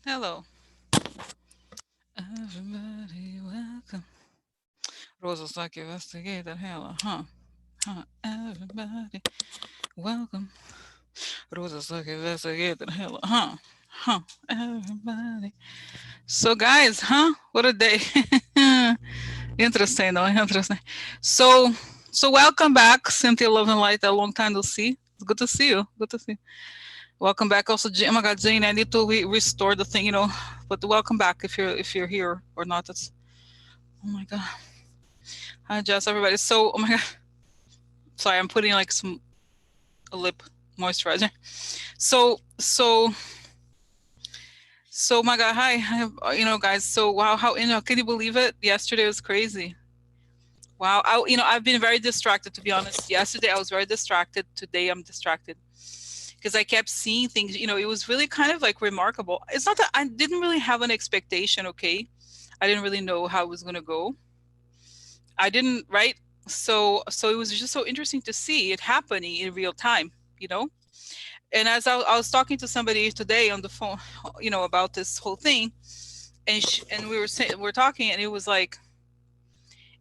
Hello. Everybody, welcome. Rosa's like investigator. Hello, huh? Huh? Everybody, welcome. Rosa's like investigator. Hello, huh? Huh? Everybody. So, guys, huh? What a day. Interesting, though. Interesting. So, so welcome back, Cynthia Love and Light. A long time to see. It's good to see you. Good to see you. Welcome back, also. Oh my God, Jane. I need to restore the thing, But welcome back if you're here or not. That's oh my God. Hi, Jess, everybody. So, oh my God. Sorry, I'm putting like some a lip moisturizer. So, so, so, my God. Hi, guys. So, wow, can you believe it? Yesterday was crazy. Wow. I've been very distracted, to be honest. Yesterday, I was very distracted. Today, I'm distracted because I kept seeing things. It was really kind of like remarkable. It's not that I didn't really have an expectation, okay? I didn't really know how it was going to go. I didn't, right? So it was just so interesting to see it happening in real time, you know? And as I was talking to somebody today on the phone, about this whole thing, and we were talking, and it was like,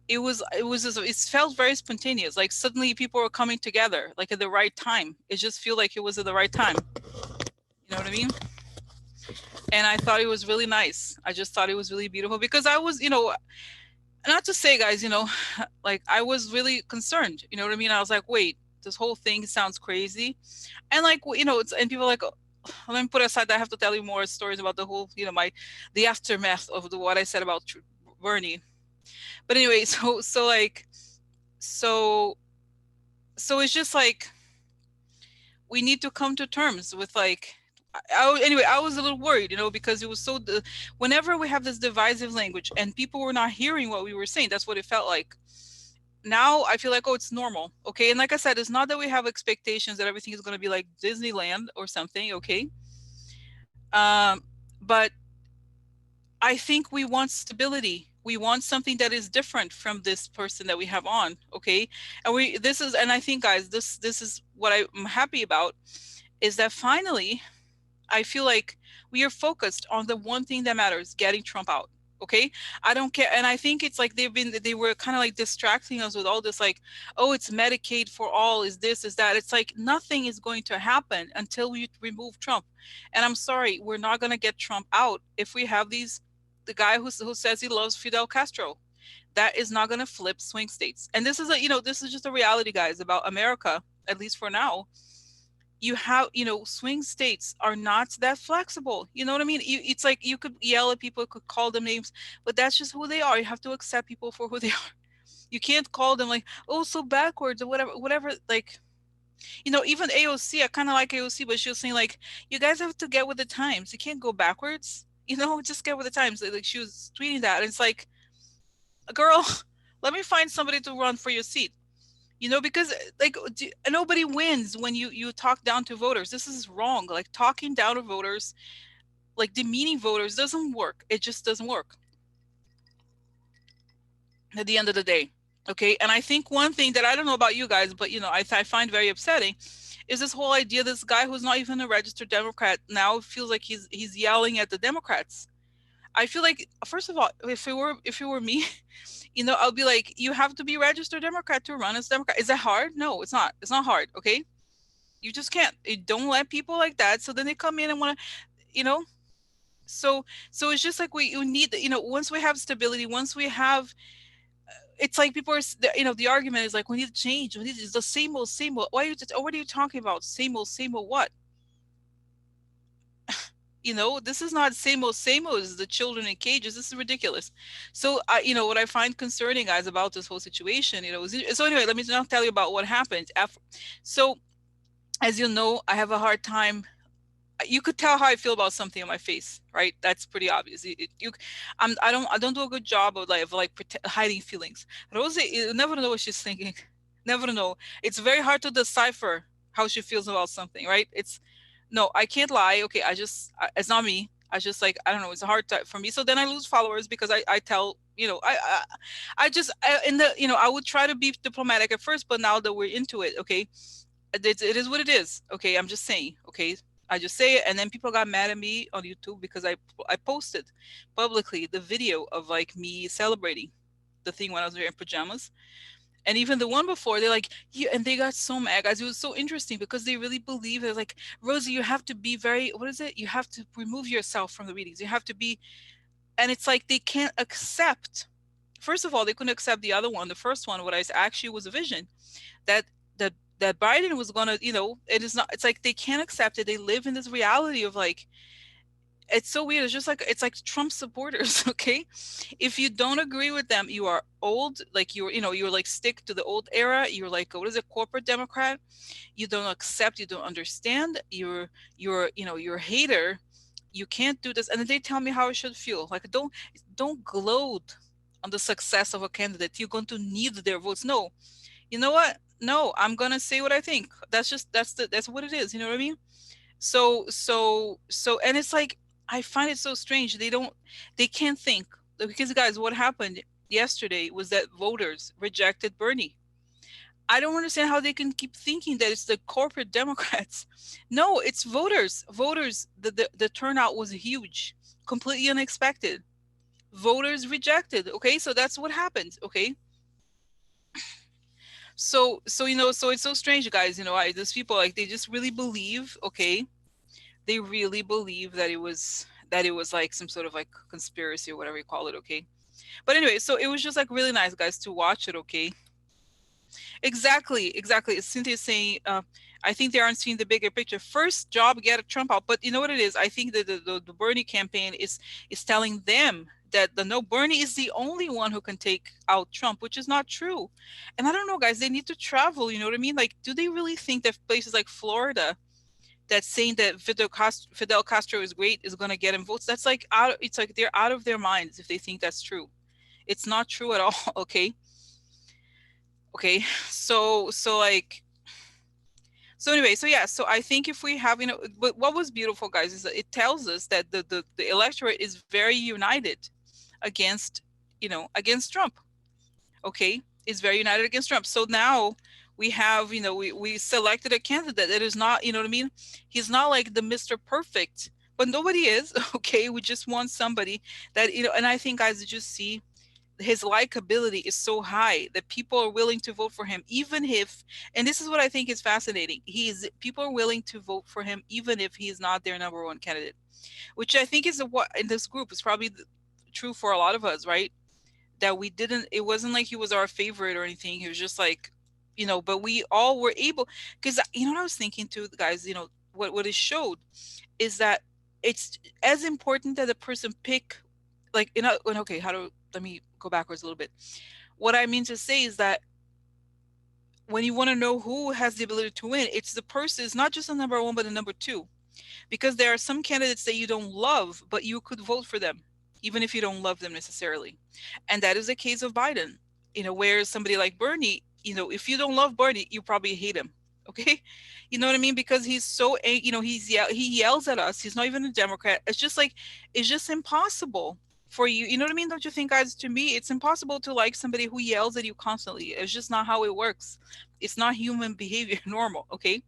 it felt very spontaneous. Like suddenly people were coming together, like at the right time. It just feel like it was at the right time. You know what I mean? And I thought it was really nice. I just thought it was really beautiful because I was, not to say, guys, like I was really concerned. You know what I mean? I was like, wait, this whole thing sounds crazy, and like and people are like, oh, let me put aside that I have to tell you more stories about the whole, the aftermath of what I said about Bernie. But anyway, so so it's just like we need to come to terms with like anyway, I was a little worried, because it was whenever we have this divisive language and people were not hearing what we were saying, that's what it felt like. Now I feel like, oh, it's normal. Okay. And like I said, it's not that we have expectations that everything is going to be like Disneyland or something. Okay. Um, but I think we want stability. We want something that is different from this person that we have on. Okay. And I think, guys, this is what I'm happy about, is that finally I feel like we are focused on the one thing that matters, getting Trump out. Okay. I don't care. And I think it's like they were kind of like distracting us with all this, like, oh, it's Medicaid for all, is this, is that. It's like nothing is going to happen until we remove Trump. And I'm sorry, we're not going to get Trump out if we have the guy who says he loves Fidel Castro. That is not going to flip swing states. And this is just a reality, guys, about America, at least for now. You have, swing states are not that flexible. You know what I mean? It's like you could yell at people, could call them names, but that's just who they are. You have to accept people for who they are. You can't call them like, oh, so backwards or whatever. Like, even AOC, I kind of like AOC, but she was saying like, you guys have to get with the times. You can't go backwards. Just get with the times. Like she was tweeting that, and it's like, girl, let me find somebody to run for your seat. Because like nobody wins when you talk down to voters. This is wrong. Like talking down to voters, like demeaning voters, doesn't work. It just doesn't work at the end of the day. Okay. And I think one thing that I don't know about you guys, but I find very upsetting is this whole idea, this guy who's not even a registered Democrat now feels like he's yelling at the Democrats. I feel like, first of all, if it were me, I'll be like, you have to be registered Democrat to run as Democrat. Is that hard? No, it's not. It's not hard. Okay. You just can't. Don't let people like that. So then they come in and want to, you know. So it's just like you need, once we have stability, once we have, it's like people are, the argument is like, we need to change. We need it's the same old. Why are you? What are you talking about? Same old. What? This is not same old as the children in cages. This is ridiculous. So what I find concerning, guys, about this whole situation, so anyway, let me now tell you about what happened after. So as you know, I have a hard time. You could tell how I feel about something on my face, right? That's pretty obvious. I don't do a good job of hiding feelings. Rose, you never know what she's thinking. Never know. It's very hard to decipher how she feels about something, right? No, I can't lie. Okay, it's not me. I just like, I don't know. It's a hard time for me. So then I lose followers because I tell, I just, I would try to be diplomatic at first, but now that we're into it, okay, it is what it is. Okay, I'm just saying. Okay, I just say it, and then people got mad at me on YouTube because I posted publicly the video of like me celebrating the thing when I was wearing pajamas. And even the one before, they're like, yeah, and they got so mad, guys. It was so interesting because they really believe they're like, Rosie, you have to be very, what is it? You have to remove yourself from the readings. You have to be, and it's like they can't accept. First of all, they couldn't accept the other one. The first one, what I actually was a vision that that that Biden was gonna, it is not. It's like they can't accept it. They live in this reality of like, it's so weird. It's just like it's like Trump supporters, okay? If you don't agree with them, you are old, like you're like stick to the old era. You're like what is it, corporate Democrat? You don't accept, you don't understand. You're a hater. You can't do this. And then they tell me how I should feel. Like don't gloat on the success of a candidate. You're going to need their votes. No, you know what? No, I'm gonna say what I think. That's what it is. You know what I mean? So and it's like I find it so strange they can't think, because guys, what happened yesterday was that voters rejected Bernie. I don't understand how they can keep thinking that it's the corporate Democrats. No, it's voters. The turnout was huge, completely unexpected. Voters rejected. Okay, so that's what happened. Okay, so it's so strange, guys. These people, like, they just really believe. Okay, they really believe that it was like some sort of like conspiracy or whatever you call it. Okay, but anyway, so it was just like really nice, guys, to watch it. Okay, exactly. Cynthia's saying, I think they aren't seeing the bigger picture. First job, get Trump out. But you know what it is? I think that the Bernie campaign is telling them that the no Bernie is the only one who can take out Trump, which is not true. And I don't know, guys. They need to travel. You know what I mean? Like, do they really think that places like Florida, that's saying that Fidel Castro is great, is going to get him votes? That's like it's like they're out of their minds if they think that's true. It's not true at all. Okay. Okay. So like, so anyway, so yeah, so I think if we have, but what was beautiful, guys, is that it tells us that the electorate is very united against, against Trump. Okay, is very united against Trump. So now we have, we selected a candidate that is not, you know what I mean? He's not like the Mr. Perfect, but nobody is. Okay, we just want somebody that, and I think, guys, did you see his likability is so high that people are willing to vote for him, even if, and this is what I think is fascinating, people are willing to vote for him even if he is not their number one candidate, which I think is what in this group is probably true for a lot of us, right? That we didn't, it wasn't like he was our favorite or anything. He was just like, but we all were able, because what I was thinking too, guys, what it showed is that it's as important that a person pick, like, okay, let me go backwards a little bit. What I mean to say is that when you want to know who has the ability to win, it's the person, it's not just the number one, but the number two. Because there are some candidates that you don't love, but you could vote for them, even if you don't love them necessarily. And that is the case of Biden, where somebody like Bernie, if you don't love Bernie, you probably hate him. Okay. You know what I mean? Because he's so, he yells at us. He's not even a Democrat. It's just like, it's just impossible for you. You know what I mean? Don't you think, guys? To me, it's impossible to like somebody who yells at you constantly. It's just not how it works. It's not human behavior normal. Okay.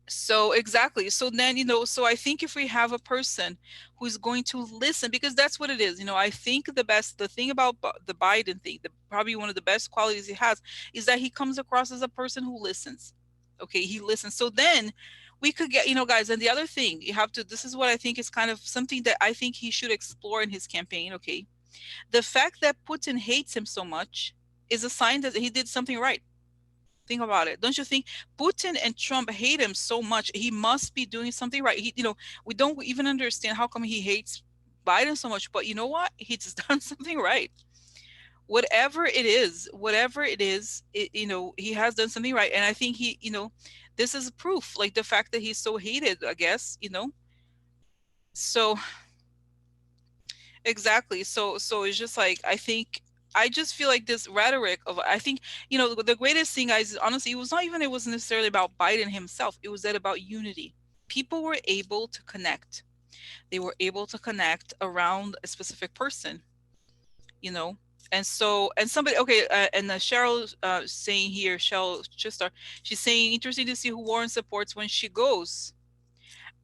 So exactly. So then, so I think if we have a person who's going to listen, because that's what it is. I think the thing about the Biden thing, probably one of the best qualities he has, is that he comes across as a person who listens. Okay, he listens. So then we could get, guys, and the other thing you have to, this is what I think is kind of something that I think he should explore in his campaign. Okay, the fact that Putin hates him so much is a sign that he did something right. Think about it. Don't you think Putin and Trump hate him so much? He must be doing something right. We don't even understand how come he hates Biden so much, but you know what? He's done something right. Whatever it is, he has done something right. And I think this is proof, like the fact that he's so hated, I guess, so exactly. So it's just like, I just feel like this rhetoric of, I think, the greatest thing, guys, honestly, it wasn't necessarily about Biden himself. It was that about unity. People were able to connect. They were able to connect around a specific person, you know. And so, and somebody, okay, and Cheryl saying here, Cheryl Chistar, she's saying, interesting to see who Warren supports when she goes.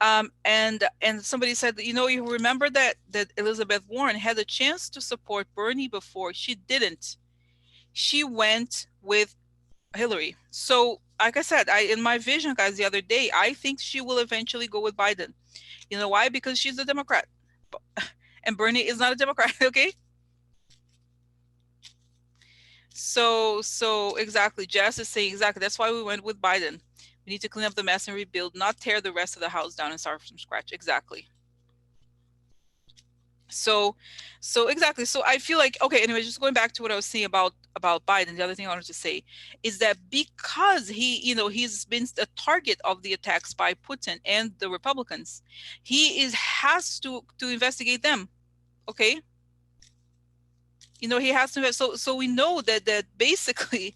And somebody said that, you remember that Elizabeth Warren had a chance to support Bernie before. She didn't. She went with Hillary. So, like I said, in my vision, guys, the other day, I think she will eventually go with Biden. You know why? Because she's a Democrat, and Bernie is not a Democrat. Okay. So exactly, Jess is saying exactly. That's why we went with Biden. We need to clean up the mess and rebuild, not tear the rest of the house down and start from scratch. Exactly. So exactly. So I feel like, okay, anyway, just going back to what I was saying about Biden, the other thing I wanted to say is that because he's been a target of the attacks by Putin and the Republicans, he has to investigate them. Okay. He has to. So we know that basically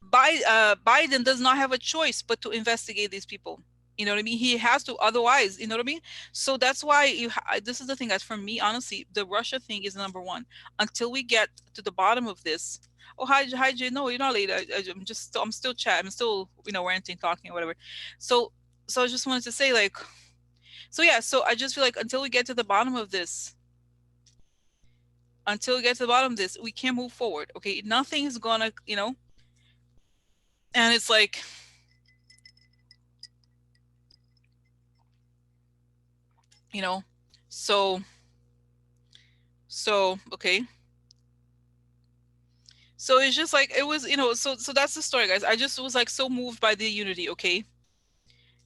Biden does not have a choice but to investigate these people. You know what I mean? He has to, otherwise, you know what I mean? So that's why this is the thing, guys. For me, honestly, the Russia thing is number one. Until we get to the bottom of this. Oh, hi, Jay. No, you're not late. I'm still chatting. I'm still, ranting, talking, or whatever. So, I just wanted to say, like, so yeah. So I just feel like until we get to the bottom of this, we can't move forward. Okay, nothing's gonna, and it's like, you know, so okay. So it's just like it was, so that's the story, guys. I just was like so moved by the unity. Okay,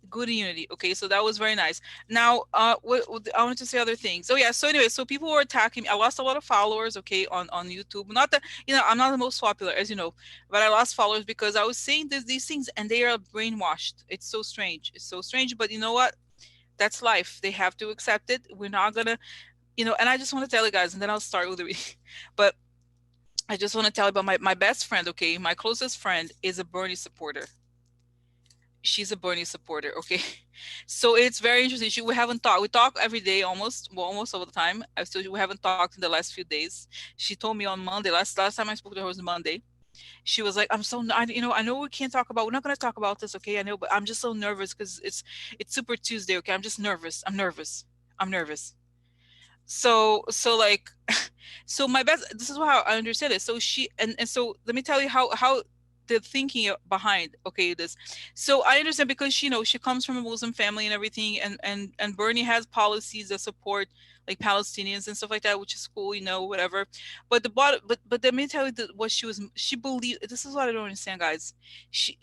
good unity. Okay, so that was very nice. Now, what I wanted to say other things. So yeah, so anyway, so people were attacking me. I lost a lot of followers. Okay, on YouTube. Not that, I'm not the most popular, as you know, but I lost followers because I was saying these things and they are brainwashed. It's so strange. It's so strange. But you know what? That's life. They have to accept it. We're not gonna, and I just want to tell you guys, and then I'll start with the reading. But I just want to tell you about my best friend, okay? My closest friend is a Bernie supporter. She's a Bernie supporter, okay? So it's very interesting. We haven't talked. We talk every day almost all the time. We haven't talked in the last few days. She told me on Monday, last time I spoke to her was Monday. She was like, I know we can't talk about, we're not going to talk about this, okay? I know, but I'm just so nervous because it's Super Tuesday, okay? I'm just nervous. I'm nervous. So like, so my best, this is how I understand it. So and so let me tell you how the thinking behind, okay, this. So I understand because she comes from a Muslim family and everything, and Bernie has policies that support like Palestinians and stuff like that, which is cool, whatever. But the bottom, but let me tell you that what she believed. This is what I don't understand, guys.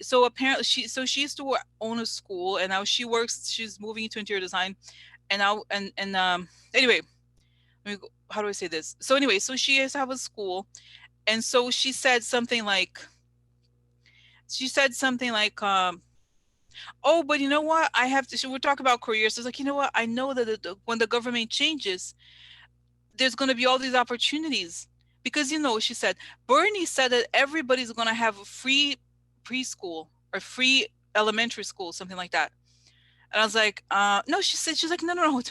So apparently she used to own a school, and now she's moving into interior design, and now and anyway, how do I say this? So anyway, so she has to have a school, and so she said something like, oh, but you know what? I have to. So we're talking about careers. So it's like, you know what? I know that when the government changes, there's going to be all these opportunities because she said Bernie said that everybody's going to have a free preschool or free elementary school, something like that. And I was like, no, she's like, no,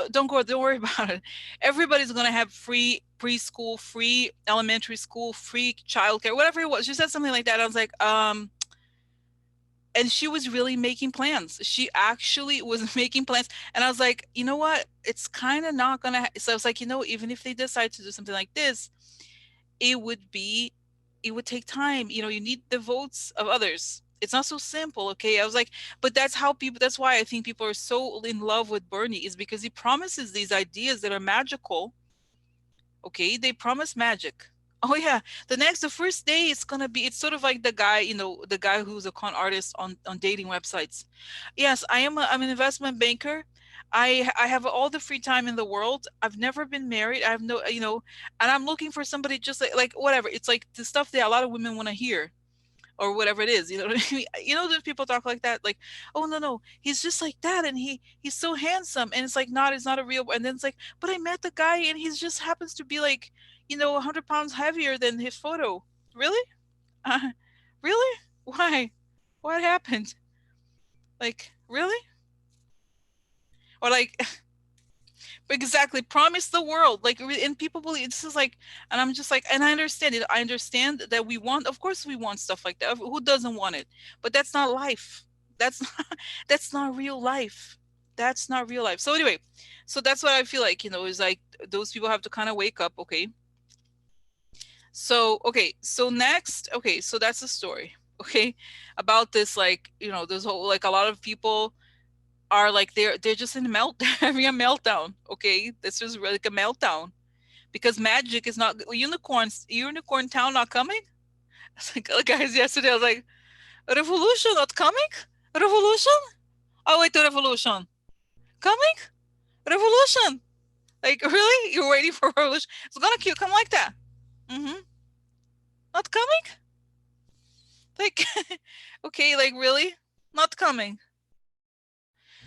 don't go, don't worry about it. Everybody's going to have free preschool, free elementary school, free childcare, whatever it was. She said something like that. I was like, and she was really making plans. She actually was making plans. And I was like, you know what? It's kind of not going to, so I was like, even if they decide to do something like this, it would take time. You need the votes of others. It's not so simple. Okay. I was like, but that's why I think people are so in love with Bernie, is because he promises these ideas that are magical. Okay. They promise magic. Oh yeah. The first day it's sort of like the guy who's a con artist on dating websites. Yes, I'm an investment banker. I have all the free time in the world. I've never been married. I have no, and I'm looking for somebody just like whatever. It's like the stuff that a lot of women want to hear, or whatever it is. You know what I mean? There's people talk like that, like, oh no, he's just like that, and he's so handsome, and it's like it's not a real. And then it's like, but I met the guy, and he just happens to be like, 100 pounds heavier than his photo. Really? Uh, really? Why? What happened? Like, really? Or like, exactly, promise the world, like, and people believe this is like, and I'm just like, and I understand it. I understand that of course we want stuff like that. Who doesn't want it? But that's not life. That's not, that's not real life. That's not real life. So anyway, so that's what I feel like, is like those people have to kind of wake up, okay? So, okay, so next, okay, so that's the story, okay, about this, like, this whole, like, a lot of people are like, they're just in a having a meltdown, okay? This is really like a meltdown because magic is not, unicorn town not coming. It's like, guys, yesterday I was like, revolution not coming? Revolution? Oh, wait, the revolution coming? Revolution? Like, really? You're waiting for revolution? It's gonna come like that. Mm-hmm. Not coming? Like, okay, like, really? Not coming.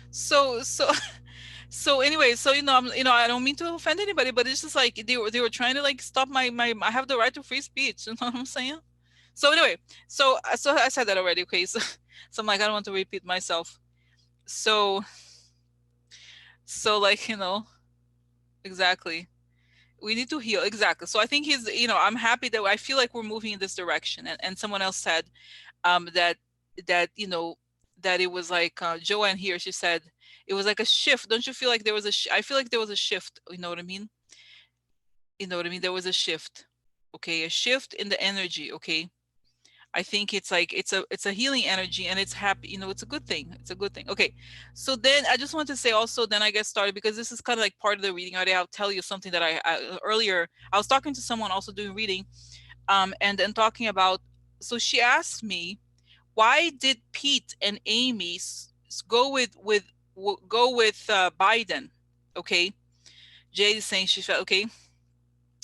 So so anyway, so I don't mean to offend anybody, but it's just like they were trying to like stop my I have the right to free speech, you know what I'm saying? So anyway, so I said that already, okay? So I'm like, I don't want to repeat myself. So like, exactly. We need to heal, exactly. So I think I'm happy that I feel like we're moving in this direction. And someone else said that that it was like Joanne here, she said it was like a shift. Don't you feel like there was I feel like there was a shift, you know what I mean? You know what I mean? There was a shift. Okay, a shift in the energy, okay? I think it's like it's a healing energy and it's happy, it's a good thing. It's a good thing. Okay. So then I just want to say also, then I get started because this is kind of like part of the reading. I'll tell you something that I earlier I was talking to someone also doing reading and then talking about, so she asked me, why did Pete and Amy go with Biden? Okay, Jade is saying she felt okay.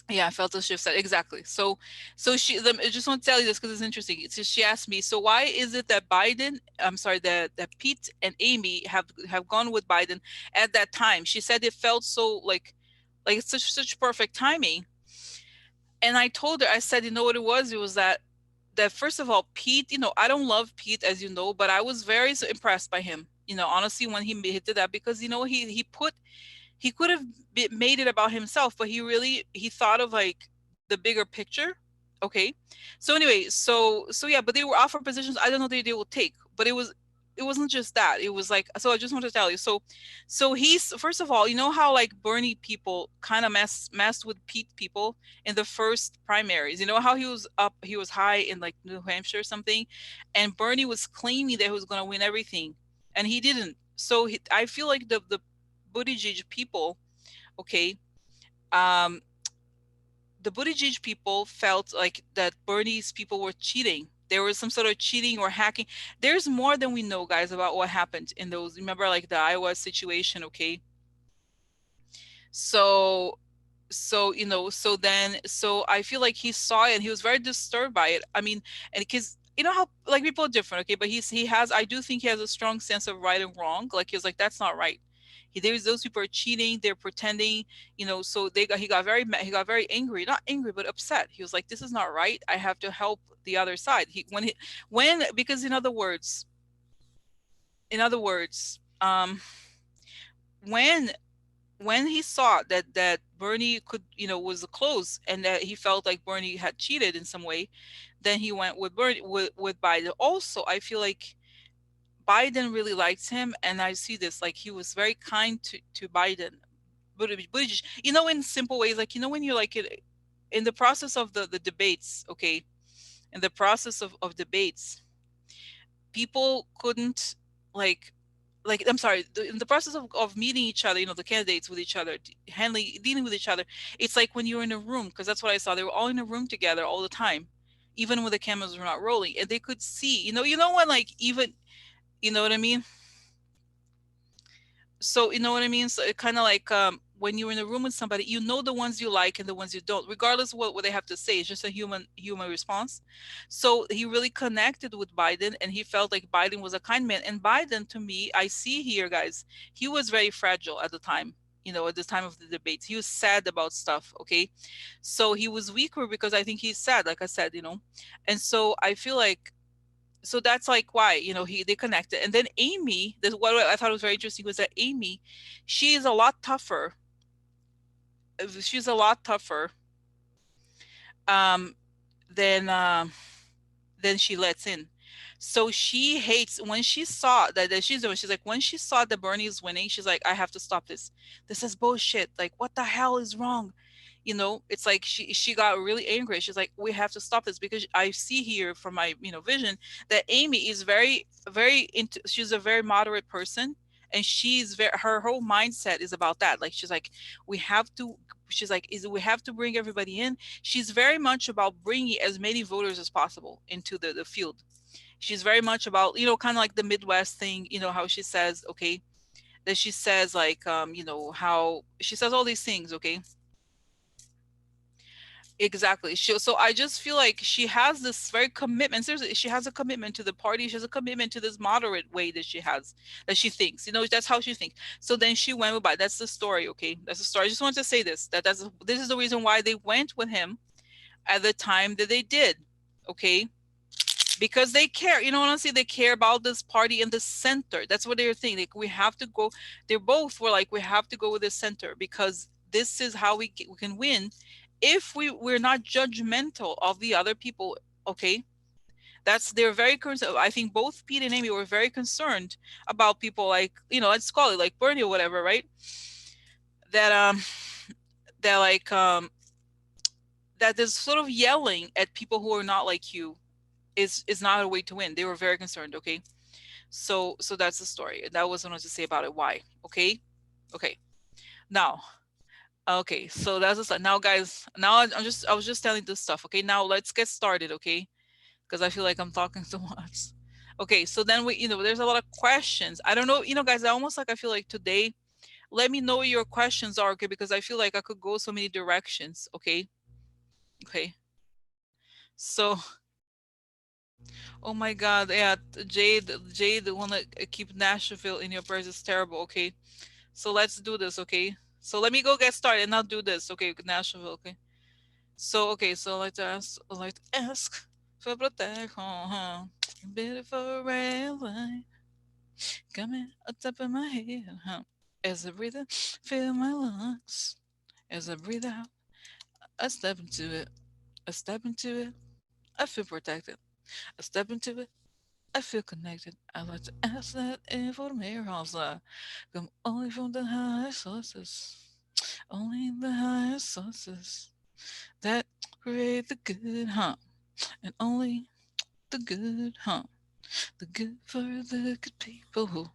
Yeah, I felt a shift. Exactly. So I just want to tell you this because it's interesting. She asked me, so why is it that I'm sorry, that Pete and Amy have gone with Biden at that time? She said it felt so like it's such perfect timing. And I told her, I said, you know what it was? It was that first of all, Pete, I don't love Pete, as you know, but I was very impressed by him. Honestly, when he did that, because he could have made it about himself, but he thought of like the bigger picture. Okay. So anyway, so yeah, but they were offered positions I don't know they will take, but it wasn't just that. It was like, so I just want to tell you. So he's, first of all, you know how like Bernie people kind of messed with Pete people in the first primaries. You know how he was high in like New Hampshire or something, and Bernie was claiming that he was going to win everything, and he didn't. So I feel like the Buttigieg people, okay, um, the Buttigieg people felt like that Bernie's people were cheating. There was some sort of cheating or hacking. There's more than we know, guys, about what happened in those. Remember, like the Iowa situation, okay? So so I feel like he saw it and he was very disturbed by it. I mean, and because how like people are different, okay, but he has, I do think he has a strong sense of right and wrong. Like he was like, that's not right. There's those people are cheating, they're pretending, so he got very angry, not angry but upset. He was like, this is not right, I have to help the other side. When because in other words, when he saw that Bernie could, was close, and that he felt like Bernie had cheated in some way, then he went with Bernie with Biden. Also, I feel like Biden really likes him, and I see this, like he was very kind to Biden. But in simple ways, like when you're like in the process of the debates, okay, in the process of debates, people couldn't like I'm sorry, in the process of meeting each other, the candidates with each other, dealing with each other, it's like when you're in a room, because that's what I saw, they were all in a room together all the time, even when the cameras were not rolling, and they could see, when like even, you know what I mean? So you know what I mean? So it kind of like when you're in a room with somebody, the ones you like and the ones you don't, regardless of what they have to say. It's just a human response. So he really connected with Biden, and he felt like Biden was a kind man. And Biden, to me, I see here, guys, he was very fragile at the time. At the time of the debates, he was sad about stuff. Okay, so he was weaker because I think he's sad, like I said, and so I feel like, so that's like why they connected. And then Amy, this what I thought was very interesting was that Amy, she is a lot tougher. She's a lot tougher um than she lets in. So she hates when she saw that she's doing. She's like, when she saw that Bernie is winning, she's like, I have to stop this. This is bullshit. Like, what the hell is wrong? You know, it's like she got really angry. She's like, we have to stop this because I see here from my vision that Amy is very into. She's a very moderate person, and she's very her whole mindset is about that. Like she's like, we have to. She's like, is we have to bring everybody in. She's very much about bringing as many voters as possible into the field. She's very much about, kind of like the Midwest thing, how she says, okay, that she says like, how she says all these things, okay? Exactly. So I just feel like she has this very commitment. Seriously, she has a commitment to the party. She has a commitment to this moderate way that she has, that she thinks. That's how she thinks. So then she went with. That's the story. Okay, that's the story. I just wanted to say this. This is the reason why they went with him at the time that they did. Okay, because they care. Honestly, they care about this party in the center. That's what they're thinking. Like we have to go. They both were like, we have to go with the center because this is how we can win if we're not judgmental of the other people. Okay, they're very concerned. I think both Pete and Amy were very concerned about people like, let's call it like Bernie or whatever, right? That that like that is sort of yelling at people who are not like you is not a way to win. They were very concerned. Okay, so that's the story. That was what I wanted to say about it. Why? Okay, okay. Now, okay. So that's the now, guys. Now I was just telling this stuff. Okay, now let's get started. Okay, because I feel like I'm talking too much. Okay, so then there's a lot of questions. I don't know, guys. I almost like I feel like today. Let me know what your questions are, okay? Because I feel like I could go so many directions. Okay, okay. So, oh my God, yeah, Jade, wanna keep Nashville in your prayers is terrible. Okay, so let's do this. Okay, so let me go get started and I'll do this. Okay, Nashville. Okay, so okay, so I like to ask for protection. Beautiful red light coming on top of my head. As I breathe in, feel my lungs. As I breathe out, I step into it. I step into it. I feel protected. I step into it. I feel connected. I like to ask that information come only from the highest sources. Only the highest sources that create the good, and only the good, the good for the good people.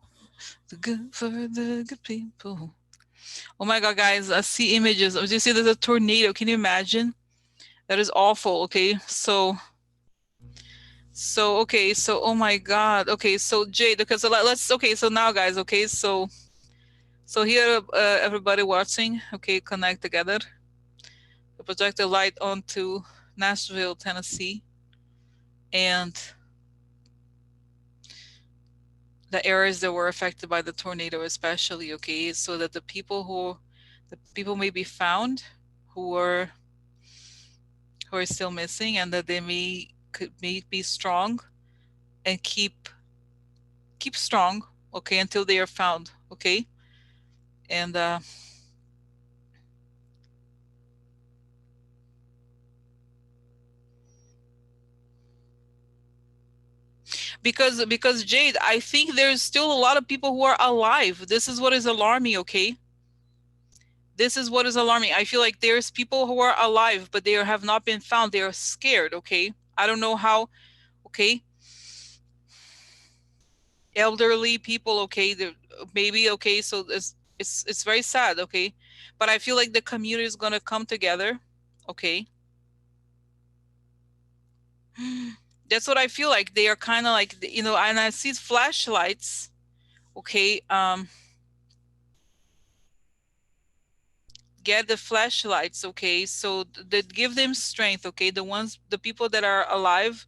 The good for the good people. Oh my God, guys, I see images. Oh, do you see there's a tornado? Can you imagine? That is awful. Okay, okay, so oh my God. Okay, so Jade, okay, so let's okay, so now, guys, okay, so here, everybody watching, okay, connect together. The project a light onto Nashville, Tennessee, and the areas that were affected by the tornado, especially, okay, so that the people may be found who are still missing, and that they may be strong and keep strong, okay, until they are found, okay, and because Jade, I think there's still a lot of people who are alive. This is what is alarming, okay? This is what is alarming. I feel like there's people who are alive, but they have not been found. They are scared, okay? I don't know how, okay? Elderly people, okay? Maybe, okay, so it's very sad, okay? But I feel like the community is gonna come together, okay? That's what I feel like. They are kind of like, and I see flashlights, okay? Get the flashlights, okay? So that give them strength, okay? The people that are alive,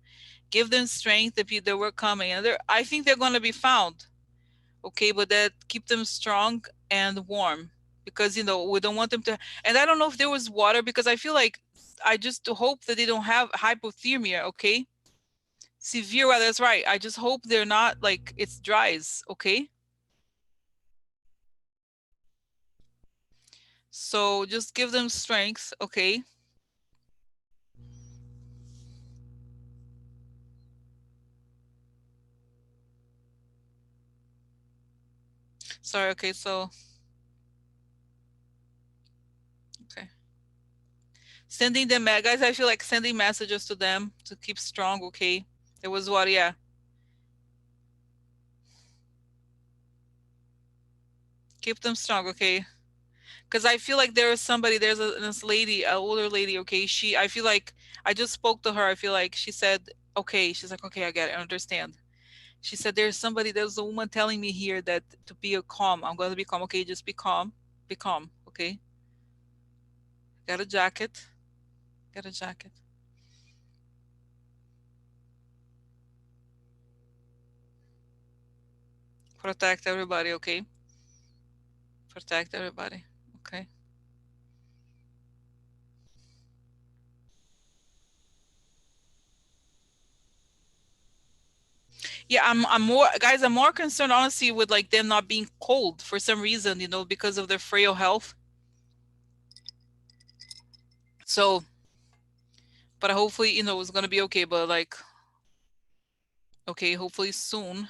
give them strength. The people that were coming, and I think they're going to be found, okay? But that keep them strong and warm, because we don't want them to. And I don't know if there was water, because I feel like I just hope that they don't have hypothermia, okay? Severe weather, that's right. I just hope they're not like it's dries, okay? So just give them strength, okay? Sorry. Okay. So, okay. Sending them, guys, I feel like sending messages to them to keep strong. Okay. It was what, yeah. Keep them strong. Okay. Because I feel like there is somebody, there's this lady, an older lady. Okay. I feel like I just spoke to her. I feel like she said, okay. She's like, okay, I get it. I understand. She said, there's a woman telling me here that to be a calm. I'm going to be calm. Okay. Just be calm. Be calm. Okay. Got a jacket. Got a jacket. Protect everybody. Okay. Protect everybody. Okay. Yeah, I'm more, guys, I'm more concerned honestly with like them not being cold for some reason, because of their frail health. So, but hopefully, it's gonna be okay. But like, okay, hopefully soon.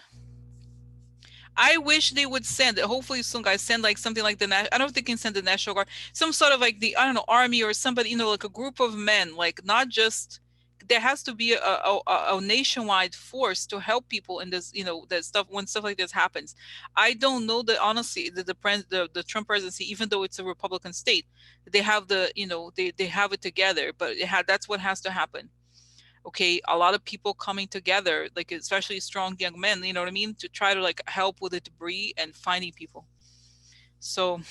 I wish they would send, hopefully soon, guys, send like something like I don't know if they can send the National Guard, some sort of like I don't know, army or somebody, like a group of men, like not just, there has to be a nationwide force to help people in this, that stuff when stuff like this happens. I don't know that honestly, the Trump presidency, even though it's a Republican state, they have they have it together, but that's what has to happen. Okay, a lot of people coming together, like especially strong young men, you know what I mean, to try to like help with the debris and finding people. So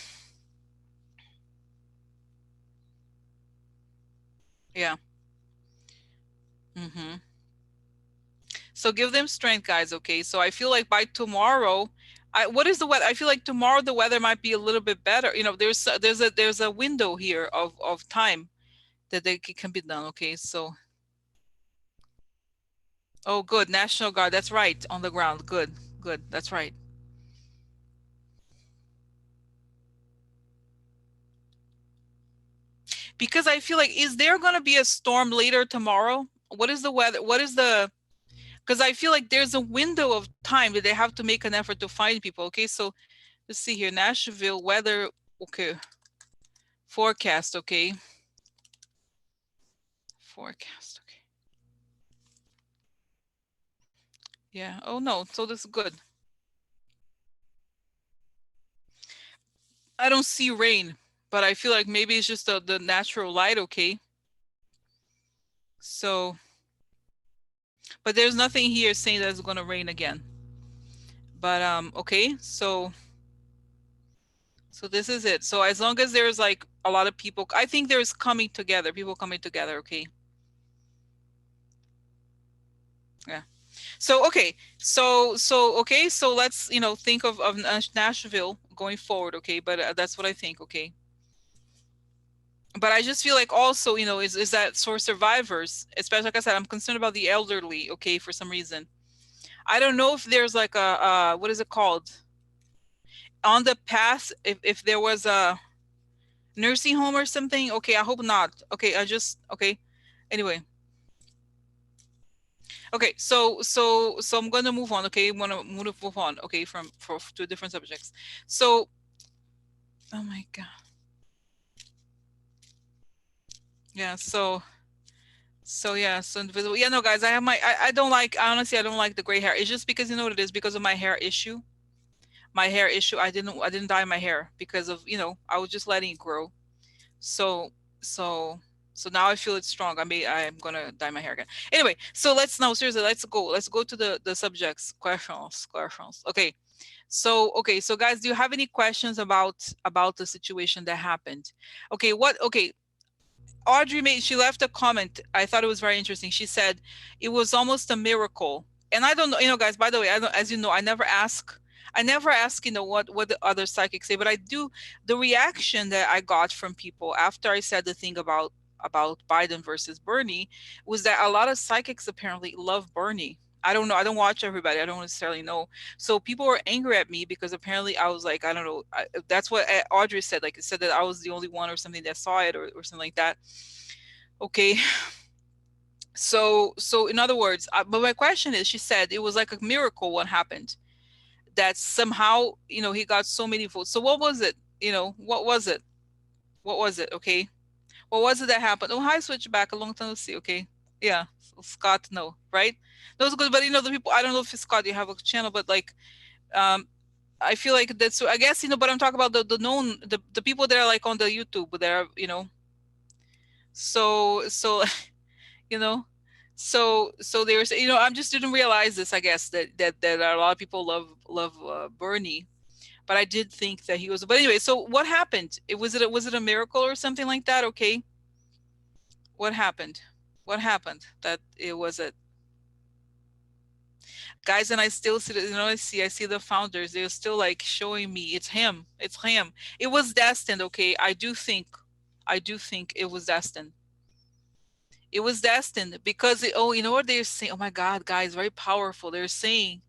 yeah. Hmm. So give them strength, guys. Okay, so I feel like by tomorrow, what is the weather? I feel like tomorrow the weather might be a little bit better. There's a window here of time that can be done. Okay, so, oh good, National Guard, that's right, on the ground. Good, good, that's right. Because I feel like, is there going to be a storm later tomorrow? What is the weather? Because I feel like there's a window of time that they have to make an effort to find people. Okay, so let's see here. Nashville weather. Okay, forecast. Okay, forecast. Okay, yeah. Oh no, so this is good. I don't see rain, but I feel like maybe it's just the natural light. Okay, so, but there's nothing here saying that it's going to rain again. But okay, so this is it. So as long as there's like a lot of people, I think there's coming together, people coming together. Okay. Yeah. So okay. Okay. So let's think of Nashville going forward. Okay. But that's what I think. Okay. But I just feel like also is that for survivors, especially like I said, I'm concerned about the elderly. Okay, for some reason, I don't know if there's like a what is it called on the path, if there was a nursing home or something. Okay, I hope not. Okay, okay. Anyway, okay, so I'm gonna move on. Okay, I'm gonna move on. Okay, to different subjects. So, oh my God, yeah. So yeah, so invisible. Yeah, no, guys, I don't like, honestly, I don't like the gray hair. It's just because you know what it is, because of my hair issue. My hair issue. I didn't dye my hair because of I was just letting it grow. So so so now I feel it's strong. I'm gonna dye my hair again. Anyway, so let's now seriously, let's go to the subjects, questions. Okay. So guys, do you have any questions about the situation that happened? Okay, Audrey she left a comment. I thought it was very interesting. She said it was almost a miracle. And I don't know, guys, by the way, as you know, I never ask, what the other psychics say, but I do. The reaction that I got from people after I said the thing about Biden versus Bernie was that a lot of psychics apparently love Bernie. I don't know. I don't watch everybody. I don't necessarily know. So people were angry at me because apparently I was like, I don't know. That's what Audrey said. Like, it said that I was the only one or something that saw it, or something like that. Okay. So in other words, but my question is, she said it was like a miracle what happened. that somehow, he got so many votes. So what was it? What was it? What was it? Okay. What was it that happened? Oh, hi, Switchback. A long time no see. Okay. Yeah. So Scott, no, right? That was good. But the people, I don't know if it's Scott, you have a channel, but like, um, I feel like that's, I guess, but I'm talking about the known, the people that are like on the YouTube that are, so, you know, so there's, I'm just didn't realize this, I guess, that a lot of people love Bernie, but I did think that he was. But anyway, so what happened? Was it a miracle or something like that? Okay, what happened? What happened? That it was a guys, and I still see, I see the founders. They're still like showing me it's him. It's him. It was destined. Okay, I do think it was destined. It was destined because oh, you know what they're saying? Oh my God, guys, very powerful. They're saying,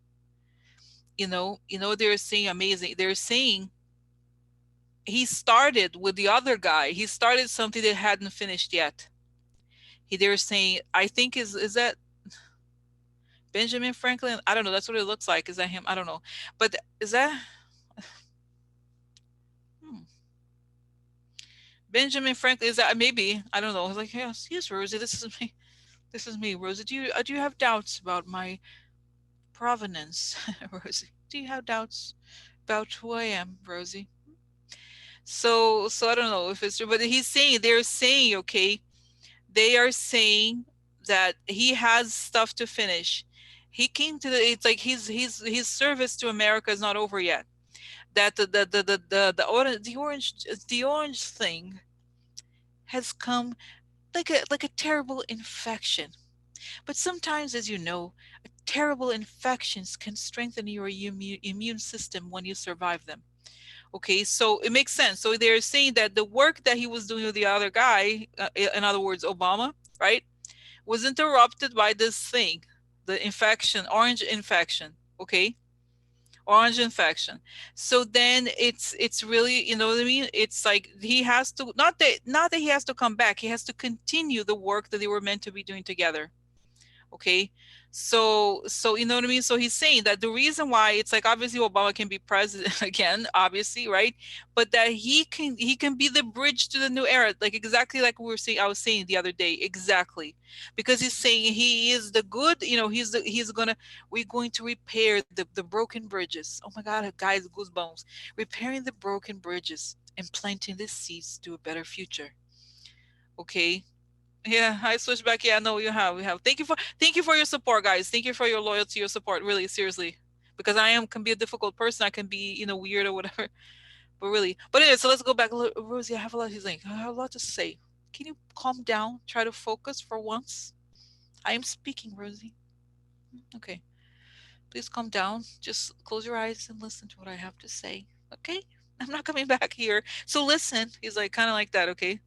they're saying amazing. They're saying he started with the other guy. He started something that hadn't finished yet. They're saying, I think is that Benjamin Franklin? I don't know. That's what it looks like. Is that him? I don't know. But is that hmm, Benjamin Franklin? Is that maybe? I don't know. I was like, yes, Rosie. This is me. This is me, Rosie. Do you have doubts about my provenance, Rosie? Do you have doubts about who I am, Rosie? So I don't know if it's true, but they're saying, okay, they are saying that he has stuff to finish. He came to it's like his service to America is not over yet. That the orange thing has come like a terrible infection. But sometimes, as you know, terrible infections can strengthen your immune system when you survive them. Okay, so it makes sense. So they're saying that the work that he was doing with the other guy, in other words, Obama, right, was interrupted by this thing, the infection, orange infection. Okay, orange infection. So then it's really, you know what I mean? It's like he has to not that he has to come back. He has to continue the work that they were meant to be doing together. Okay, so you know what I mean. So he's saying that the reason why it's like obviously Obama can be president again, obviously, right? But that he can be the bridge to the new era, like exactly like we were saying, I was saying the other day, exactly, because he's saying he is the good, we're going to repair the broken bridges. Oh my God, guys, goosebumps. Repairing the broken bridges and planting the seeds to a better future. Okay, yeah, I switched back. Yeah, no, we have. Thank you for your support, guys. Thank you for your loyalty, your support. Really, seriously, because can be a difficult person. I can be, weird or whatever. But really, but anyway, so let's go back. Rosie, I have a lot. He's like, I have a lot to say. Can you calm down? Try to focus for once. I am speaking, Rosie. Okay, please calm down. Just close your eyes and listen to what I have to say. Okay, I'm not coming back here. So listen. He's like kind of like that. Okay.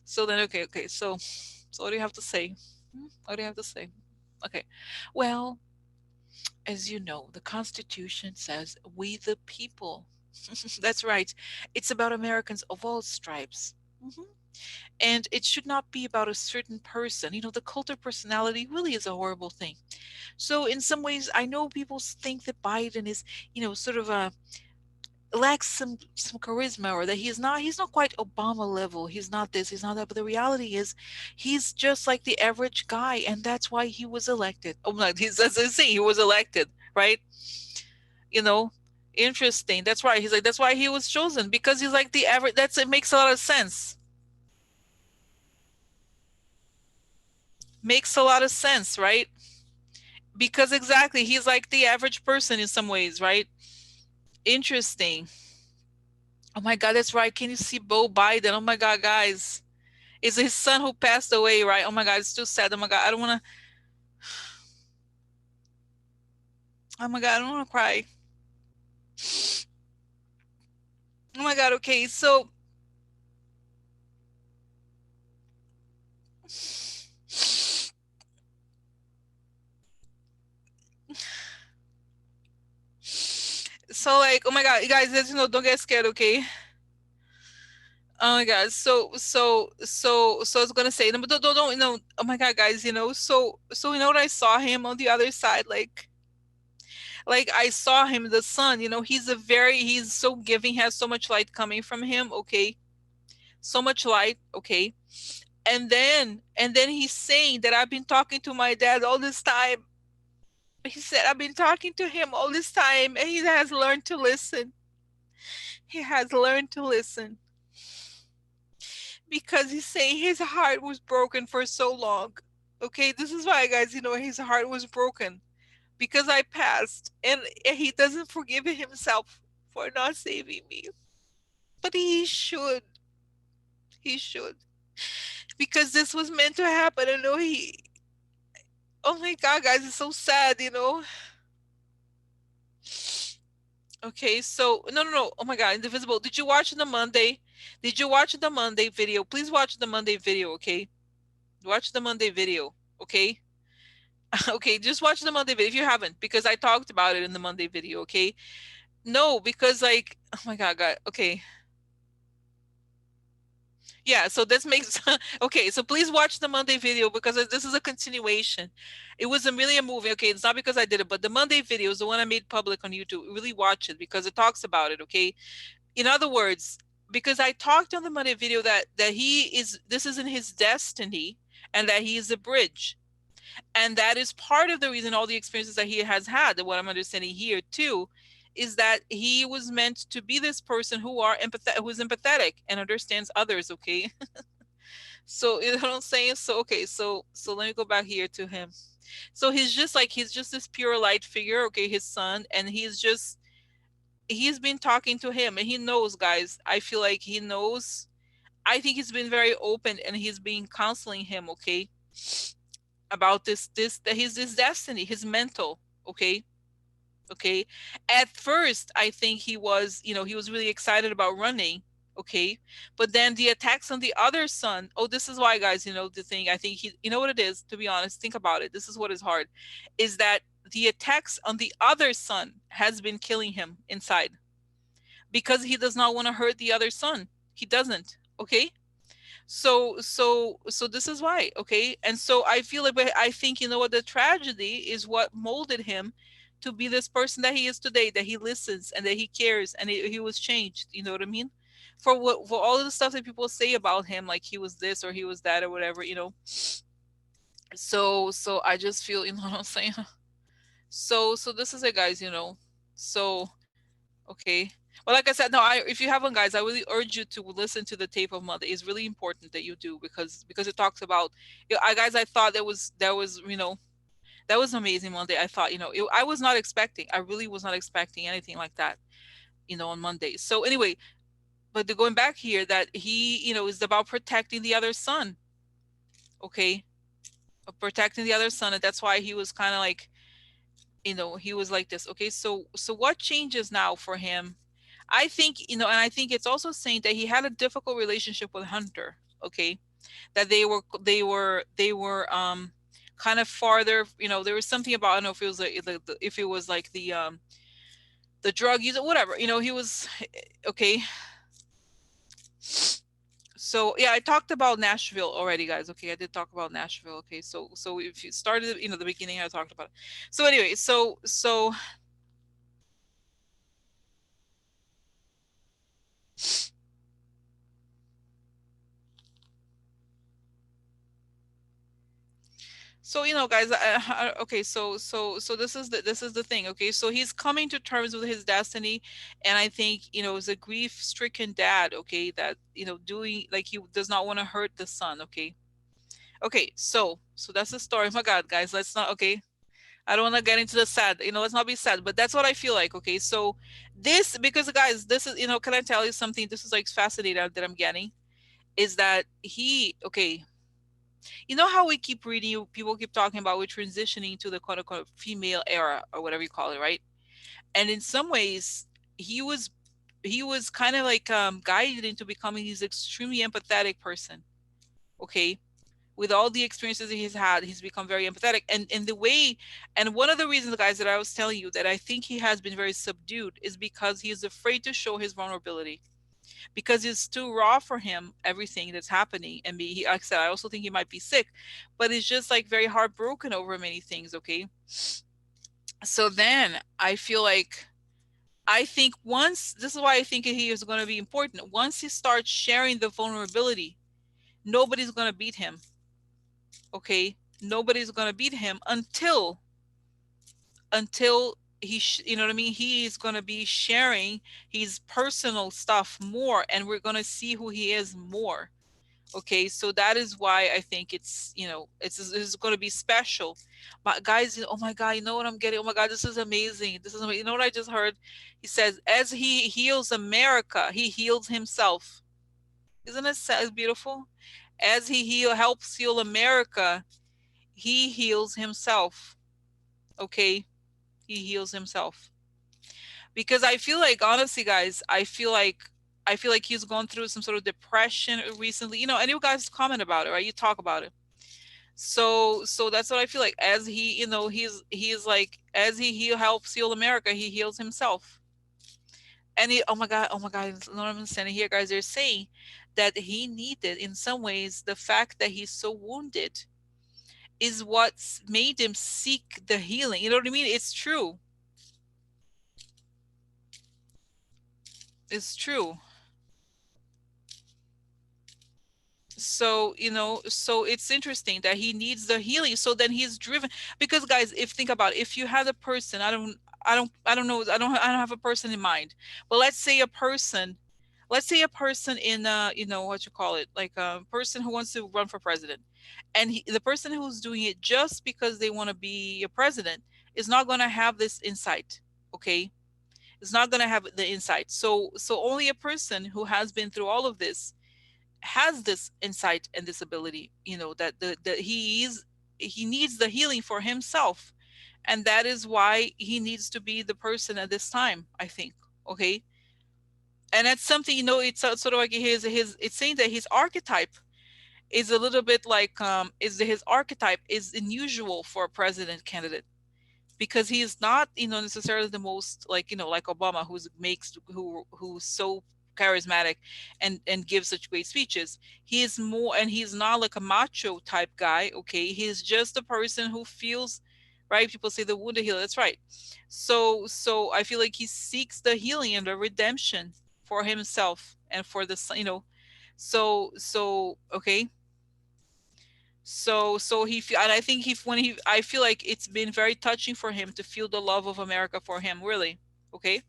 So then, okay. So what do you have to say? What do you have to say? Okay. Well, as you know, the Constitution says we the people. That's right. It's about Americans of all stripes. Mhm. And it should not be about a certain person. The cult of personality really is a horrible thing. So, in some ways, I know people think that Biden is, sort of a lacks some charisma, or that he's not quite Obama level. He's not this, he's not that. But the reality is he's just like the average guy, and that's why he was elected. Oh no, he's that's the thing, he was elected, right? You know, interesting. That's right. He's like that's why he was chosen, because he's like the average. It makes a lot of sense. Makes a lot of sense, right? Because exactly, he's like the average person in some ways, right? Interesting. Oh my God, that's right. Can you see Bo Biden? Oh my God, guys. It's his son who passed away, right? Oh my God, it's too sad. Oh my God, I don't want to. Oh my God, I don't want to cry. Oh my God, okay. So like, oh my God, you guys, don't get scared, okay? Oh my God, so I was gonna say, no, but don't, oh my God, guys, so what I saw him on the other side, like Like I saw him, the sun, he's so giving, has so much light coming from him, okay? So much light, okay? And then he's saying that I've been talking to my dad all this time. He said I've been talking to him all this time and he has learned to listen. He has learned to listen because he's saying his heart was broken for so long. Okay, this is why, guys, his heart was broken because I passed, and he doesn't forgive himself for not saving me. But he should. He should. Because this was meant to happen. I know he. Oh my God, guys, it's so sad. Okay, so no, no, no. Oh my God, Indivisible. Did you watch the Monday? Did you watch the Monday video? Please watch the Monday video, okay? Watch the Monday video, okay? Okay, just watch the Monday video if you haven't, because I talked about it in the Monday video, okay? No, because like, oh my God, okay. Yeah, so this makes okay, so please watch the Monday video because this is a continuation. It was a really a movie. Okay, it's not because I did it, but the Monday video is the one I made public on YouTube. Really watch it because it talks about it, okay? In other words, because I talked on the Monday video that this isn't his destiny and that he is a bridge. And that is part of the reason all the experiences that he has had, and what I'm understanding here too, is that he was meant to be this person who is empathetic and understands others, okay? So you know what I'm saying? So okay, so let me go back here to him. So he's just this pure light figure, okay, his son, and he's been talking to him and he knows, guys. I feel like he knows. I think he's been very open and he's been counseling him, okay, about this that his destiny, his mental, okay? Okay. At first, I think he was really excited about running, okay? But then the attacks on the other son, oh, this is why, guys, the thing, I think you know what it is, to be honest, think about it. This is what is hard, is that the attacks on the other son has been killing him inside because he does not want to hurt the other son. He doesn't, okay? So this is why, okay? And so I feel like, but I think, what, the tragedy is what molded him to be this person that he is today, that he listens and that he cares and he was changed, you know what I mean? For all of the stuff that people say about him, like he was this or he was that or whatever. So I just feel, you know what I'm saying? So this is it, guys. So okay. Well, like I said, no, if you haven't, guys, I really urge you to listen to the tape of Monday. It's really important that you do because it talks about, guys, I thought that was amazing Monday. I thought, I was not expecting, I really was not expecting anything like that, on Monday. So anyway, but going back here, that he, is about protecting the other son, okay, protecting the other son, and that's why he was kind of like, he was like this. Okay, so what changes now for him? I think, and I think it's also saying that he had a difficult relationship with Hunter, okay? That they were kind of farther, there was something about, I don't know if it was if it was like the drug user, whatever, he was okay. So yeah, I talked about Nashville already, guys. Okay, I did talk about Nashville. Okay, so if you started, the beginning, I talked about it. So anyway, so guys, okay, so this is the thing. Okay, so he's coming to terms with his destiny, and I think, as a grief-stricken dad, okay, that, doing, like, he does not want to hurt the son. Okay, okay, so that's the story. Oh my God, guys, let's not. Okay, I don't want to get into the sad. Let's not be sad, but that's what I feel like. Okay, so this, because, guys, this is, can I tell you something? This is like fascinating that I'm getting, is that okay, how we keep reading, people keep talking about we're transitioning to the quote unquote female era or whatever you call it, right? And in some ways, he was he was kind of like guided into becoming this extremely empathetic person. Okay, with all the experiences that he's had, he's become very empathetic. And in the way, and one of the reasons, guys, that I was telling you that I think he has been very subdued is because he is afraid to show his vulnerability, because it's too raw for him, everything that's happening. And like I said, I also think he might be sick, but it's just like very heartbroken over many things. Okay, So then I feel like, I think once, this is why I think he is going to be important. Once he starts sharing the vulnerability, nobody's going to beat him. Okay? Nobody's going to beat him until you know what I mean? He is going to be sharing his personal stuff more, and we're going to see who he is more. Okay, so that is why I think it's, it's going to be special. But guys, oh my God, you know what I'm getting? Oh my God, this is amazing. This is amazing. You know what I just heard? He says, as he heals America, he heals himself. Isn't it beautiful? As he helps heal America, he heals himself. Okay, he heals himself. Because I feel like, honestly, guys, I feel like he's gone through some sort of depression recently. And you guys comment about it, right? You talk about it. So that's what I feel like. As he, he's like, as he helps heal America, he heals himself. And oh my God, you know what I'm saying here, guys? They're saying that he needed, in some ways, the fact that he's so wounded is what's made him seek the healing. You know what I mean? It's true. It's true. So it's interesting that he needs the healing, so then he's driven. Because guys, if think about it, if you had a person, I don't know, I don't have a person in mind, but let's say a person in, what you call it, like a person who wants to run for president, and the person who's doing it just because they want to be a president is not going to have this insight. Okay, it's not going to have the insight. So only a person who has been through all of this has this insight and this ability, that he needs the healing for himself. And that is why he needs to be the person at this time, I think. Okay. And that's something, it's sort of like his it's saying that his archetype is a little bit like, his archetype is unusual for a president candidate, because he is not, necessarily the most, like, like Obama, who's so charismatic and gives such great speeches. He is more, and he's not like a macho type guy. Okay, he's just a person who feels, right? People say the wounded healer. That's right. So I feel like he seeks the healing and the redemption for himself and for the okay. So he feel, and I think I feel like it's been very touching for him to feel the love of America for him, really. Okay.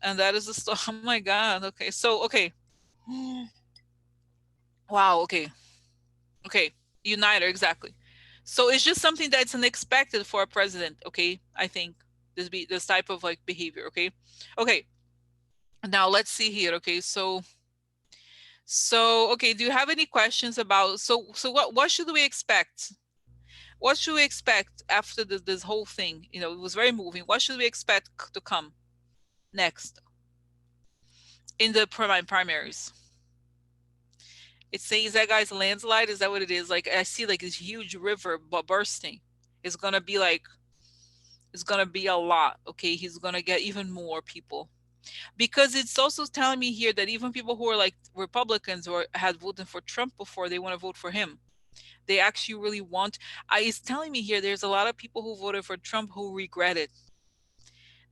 And that is the story. Oh my God. Okay. So, okay. Wow. Okay. Okay. Uniter. Exactly. So it's just something that's unexpected for a president. Okay. I think this type of like behavior. Okay. Okay. Now let's see here. Okay. So, okay. Do you have any questions about, so what should we expect? What should we expect after this whole thing? It was very moving. What should we expect to come next in the primaries? It says that, guy's landslide. Is that what it is? Like, I see like this huge river bursting. It's gonna be like, it's gonna be a lot. Okay, he's gonna get even more people, because it's also telling me here that even people who are like Republicans or had voted for Trump before, they want to vote for him. They actually really want. It's telling me here there's a lot of people who voted for Trump who regret it.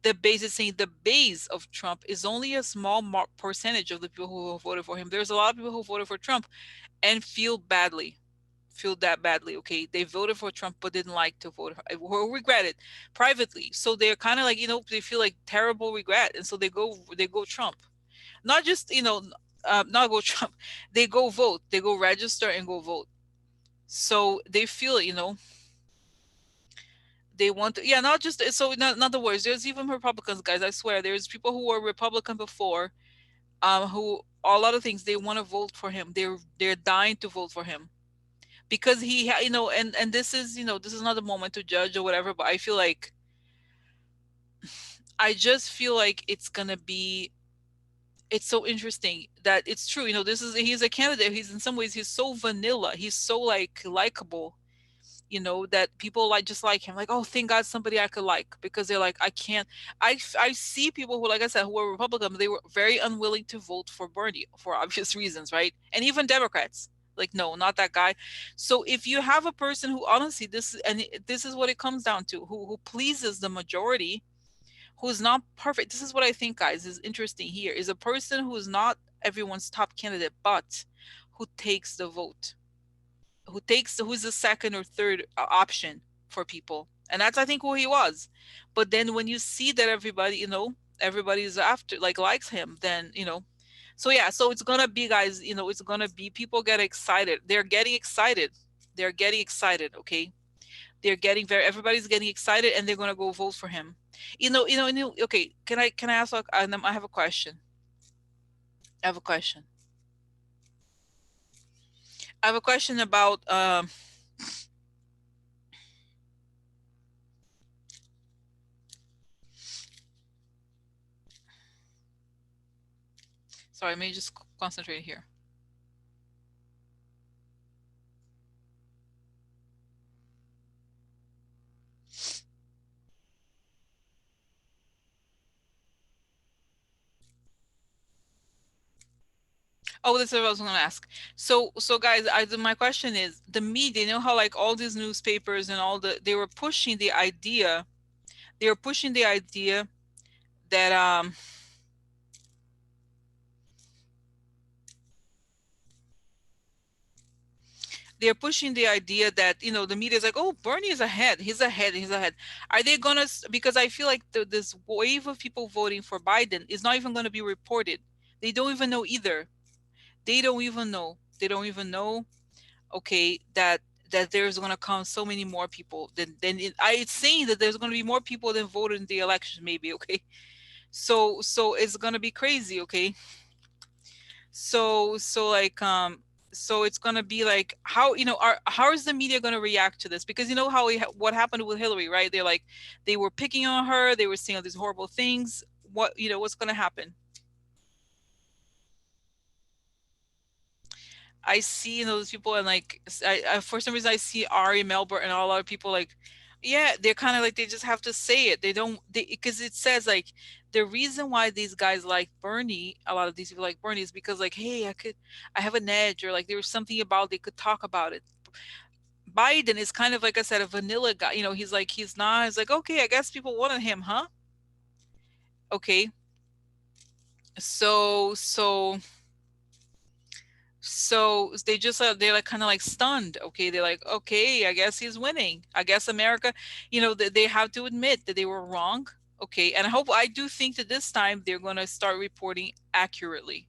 The base is saying the base of Trump is only a small percentage of the people who voted for him. There's a lot of people who voted for Trump and feel that badly. Okay, they voted for Trump but didn't like to vote or regret it privately. So they're kind of like, they feel like terrible regret, and so they go Trump. Not just, not go Trump. They go vote. They go register and go vote. So they feel, they want to, yeah, not just, so in other words, there's even Republicans, guys, I swear, there's people who were Republican before, who a lot of things they want to vote for him. They're dying to vote for him, because and this is not the moment to judge or whatever, but I just feel like it's so interesting that it's true. He's a candidate. He's, in some ways, he's so vanilla. He's so like likable, that people like just like him, like, oh, thank God, somebody I could like, because they're like, I can't. I see people who, like I said, who were Republican, they were very unwilling to vote for Bernie for obvious reasons, right? And even Democrats, Like, no, not that guy. So if you have a person who honestly, this is what it comes down to, who pleases the majority, who's not perfect. This is what I think, guys, is interesting here, is a person who is not everyone's top candidate, but who takes the vote, who's the second or third option for people. And that's, I think, who he was. But then when you see that everybody, everybody's after, like, likes him, then, so yeah, so it's gonna be, guys, it's gonna be, people get excited. They're getting excited. They're getting excited, okay? They're getting very, everybody's getting excited, and they're gonna go vote for him. Okay, can I ask, I have a question. I have a question. I have a question about sorry, let me just concentrate here. Oh, this is what I was going to ask. So guys, my question is, the media, how, like, all these newspapers and all they were pushing the idea, they were pushing the idea that they're pushing the idea that, the media is like, oh, Bernie is ahead. He's ahead. He's ahead. Are they gonna? Because I feel like this wave of people voting for Biden is not even going to be reported. They don't even know either. They don't even know. They don't even know. Okay, that there's going to come so many more people than it's saying that there's going to be more people than voted in the election, maybe. Okay, so it's going to be crazy. Okay, so like so it's going to be like, how is the media going to react to this? Because how what happened with Hillary, right? They're like, they were picking on her, they were saying all these horrible things. What's going to happen? I see, those people, and like, I for some reason I see Ari Melber and a lot of people, like, yeah, they're kind of like, they just have to say it. They don't, because it says, like, the reason why these guys like Bernie, a lot of these people like Bernie, is because, like, hey, I have an edge, or like there was something about, they could talk about it. Biden is kind of, like I said, a vanilla guy. He's like, he's like, okay, I guess people wanted him, huh? Okay, so they just they're like kind of like stunned. Okay, they're like, okay, I guess he's winning. I guess America, they have to admit that they were wrong. Okay, and I do think that this time they're going to start reporting accurately,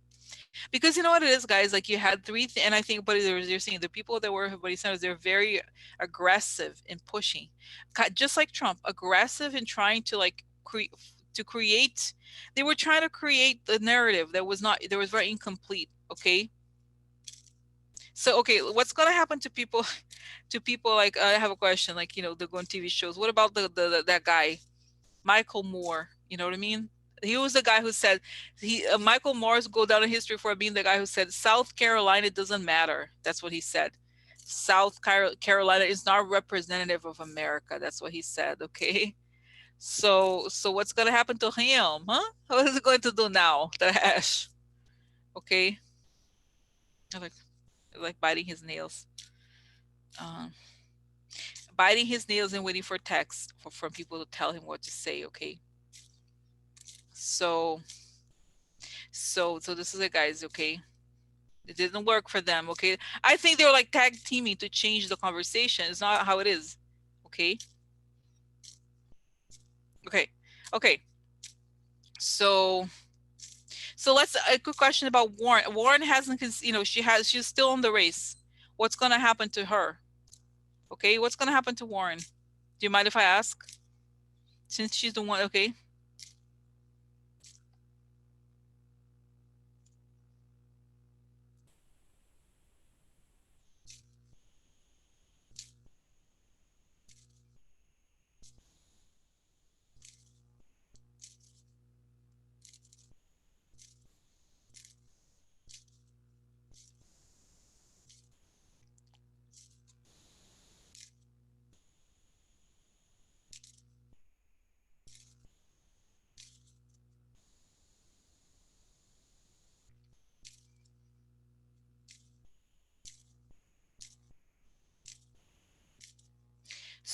because you know what it is, guys. Like, you had and I think, but they're seeing the people that were Bernie Sanders, they're very aggressive in pushing, just like Trump, aggressive in trying to, like, create. They were trying to create the narrative that was very incomplete. Okay, so, okay, what's gonna happen to people? To people, like, I have a question. Like, they're going TV shows. What about that guy, Michael Moore? You know what I mean? He was the guy who said Michael Moore's go down in history for being the guy who said South Carolina doesn't matter. That's what he said. Carolina is not representative of America. That's what he said. Okay. So what's gonna happen to him? Huh? What is he going to do now? The hash. Okay. Like like biting his nails. Um, Biting his nails and waiting for text from people to tell him what to say. Okay, so so this is it, guys. Okay, it didn't work for them. Okay, I think they were like tag teaming to change the conversation. It's not how it is. Okay, okay, okay. So let's a quick question about Warren. Warren hasn't, she's still in the race. What's gonna happen to her? Okay, what's gonna happen to Warren? Do you mind if I ask? Since she's the one. Okay.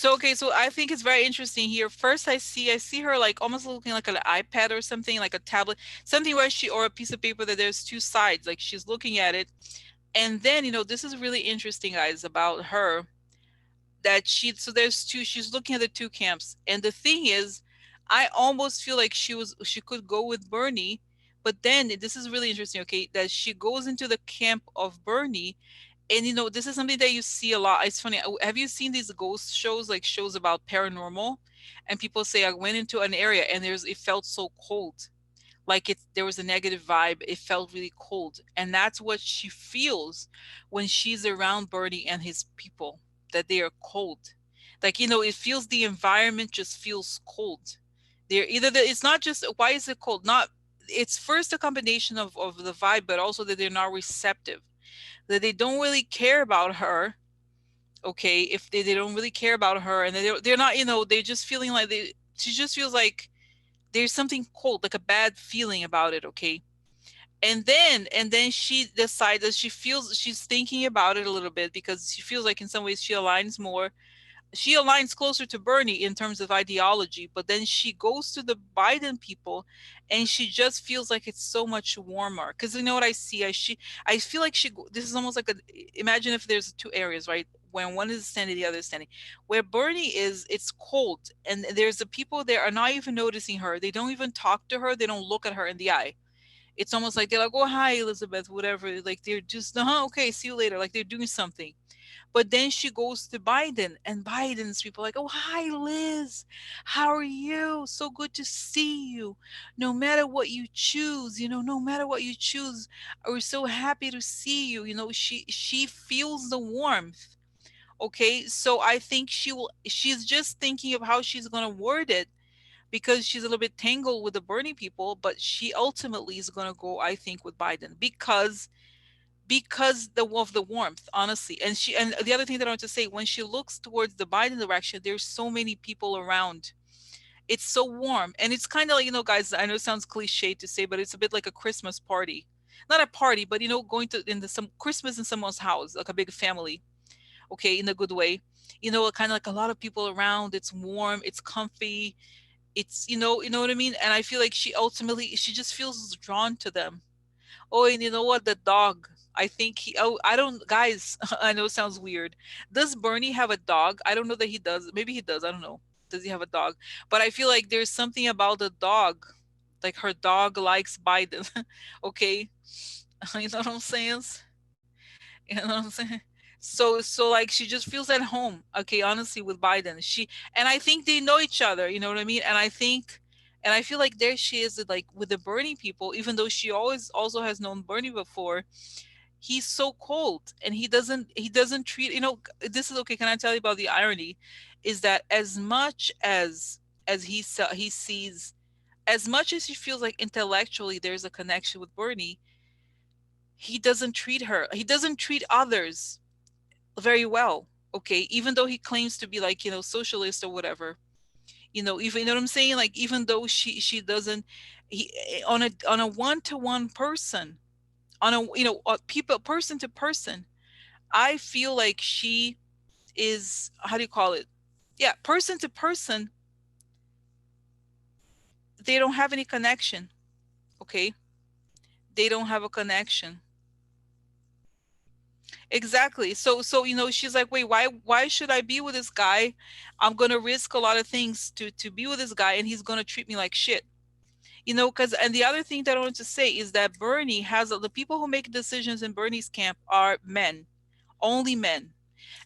So okay, so I think it's very interesting here. First, I see her like almost looking like an iPad or something, like a tablet, something where she or a piece of paper that there's two sides, like she's looking at it. And then, this is really interesting, guys, about her that so there's two, she's looking at the two camps. And the thing is, I almost feel like she could go with Bernie, but then this is really interesting, okay, that she goes into the camp of Bernie. And this is something that you see a lot. It's funny. Have you seen these ghost shows, like shows about paranormal? And people say I went into an area and it felt so cold, like there was a negative vibe. It felt really cold, and that's what she feels when she's around Bernie and his people. That they are cold, like it feels the environment just feels cold. They're either it's not just why is it cold? Not it's first a combination of the vibe, but also that they're not receptive, that they don't really care about her. Okay, if they don't really care about her, and they're not, they're just feeling like she just feels like there's something cold, like a bad feeling about it. Okay, and then she decides that she's thinking about it a little bit, because she feels like in some ways she aligns closer to Bernie in terms of ideology, but then she goes to the Biden people and she just feels like it's so much warmer. Because you know what I see? I feel like this is almost like imagine if there's two areas, right? When one is standing, the other is standing. Where Bernie is, it's cold. And there's the people there are not even noticing her. They don't even talk to her. They don't look at her in the eye. It's almost like they're like, oh, hi, Elizabeth, whatever. Like they're just, okay, see you later. Like they're doing something. But then she goes to Biden, and Biden's people are like, "Oh, hi, Liz. How are you? So good to see you. No matter what you choose, no matter what you choose, we're so happy to see you." She feels the warmth. Okay, so I think she's just thinking of how she's gonna word it, because she's a little bit tangled with the Bernie people, but she ultimately is gonna go, I think, with Biden, because of the warmth, honestly. And the other thing that I want to say, when she looks towards the Biden direction, there's so many people around. It's so warm, and it's kind of like, guys, I know it sounds cliche to say, but it's a bit like a Christmas party. Not a party, but going to in the some Christmas in someone's house, like a big family. Okay, in a good way. Kind of like a lot of people around. It's warm, it's comfy, it's you know what I mean. And I feel like she just feels drawn to them. Oh, and you know what? The dog. I think I don't, guys, I know it sounds weird. Does Bernie have a dog? I don't know that he does. Maybe he does. I don't know. Does he have a dog? But I feel like there's something about the dog. Like her dog likes Biden. Okay. You know what I'm saying? You know what I'm saying? So like she just feels at home, okay, honestly, with Biden. And I think they know each other, you know what I mean? And I feel like there she is, like with the Bernie people, even though she always also has known Bernie before. He's so cold, and he doesn't treat, this is okay. Can I tell you about the irony? Is that as much as he sees, as much as he feels like intellectually there's a connection with Bernie, he doesn't treat others very well. Okay, even though he claims to be like, socialist or whatever. Even, you know what I'm saying, like even though she doesn't, he on a one-to-one person, on a, people, person to person, I feel like she is, how do you call it, yeah, person to person, they don't have any connection. Okay, they don't have a connection. Exactly. So she's like, wait, why should I be with this guy? I'm gonna risk a lot of things to be with this guy, and he's gonna treat me like shit. Because, and the other thing that I want to say is that Bernie has, the people who make decisions in Bernie's camp are men, only men.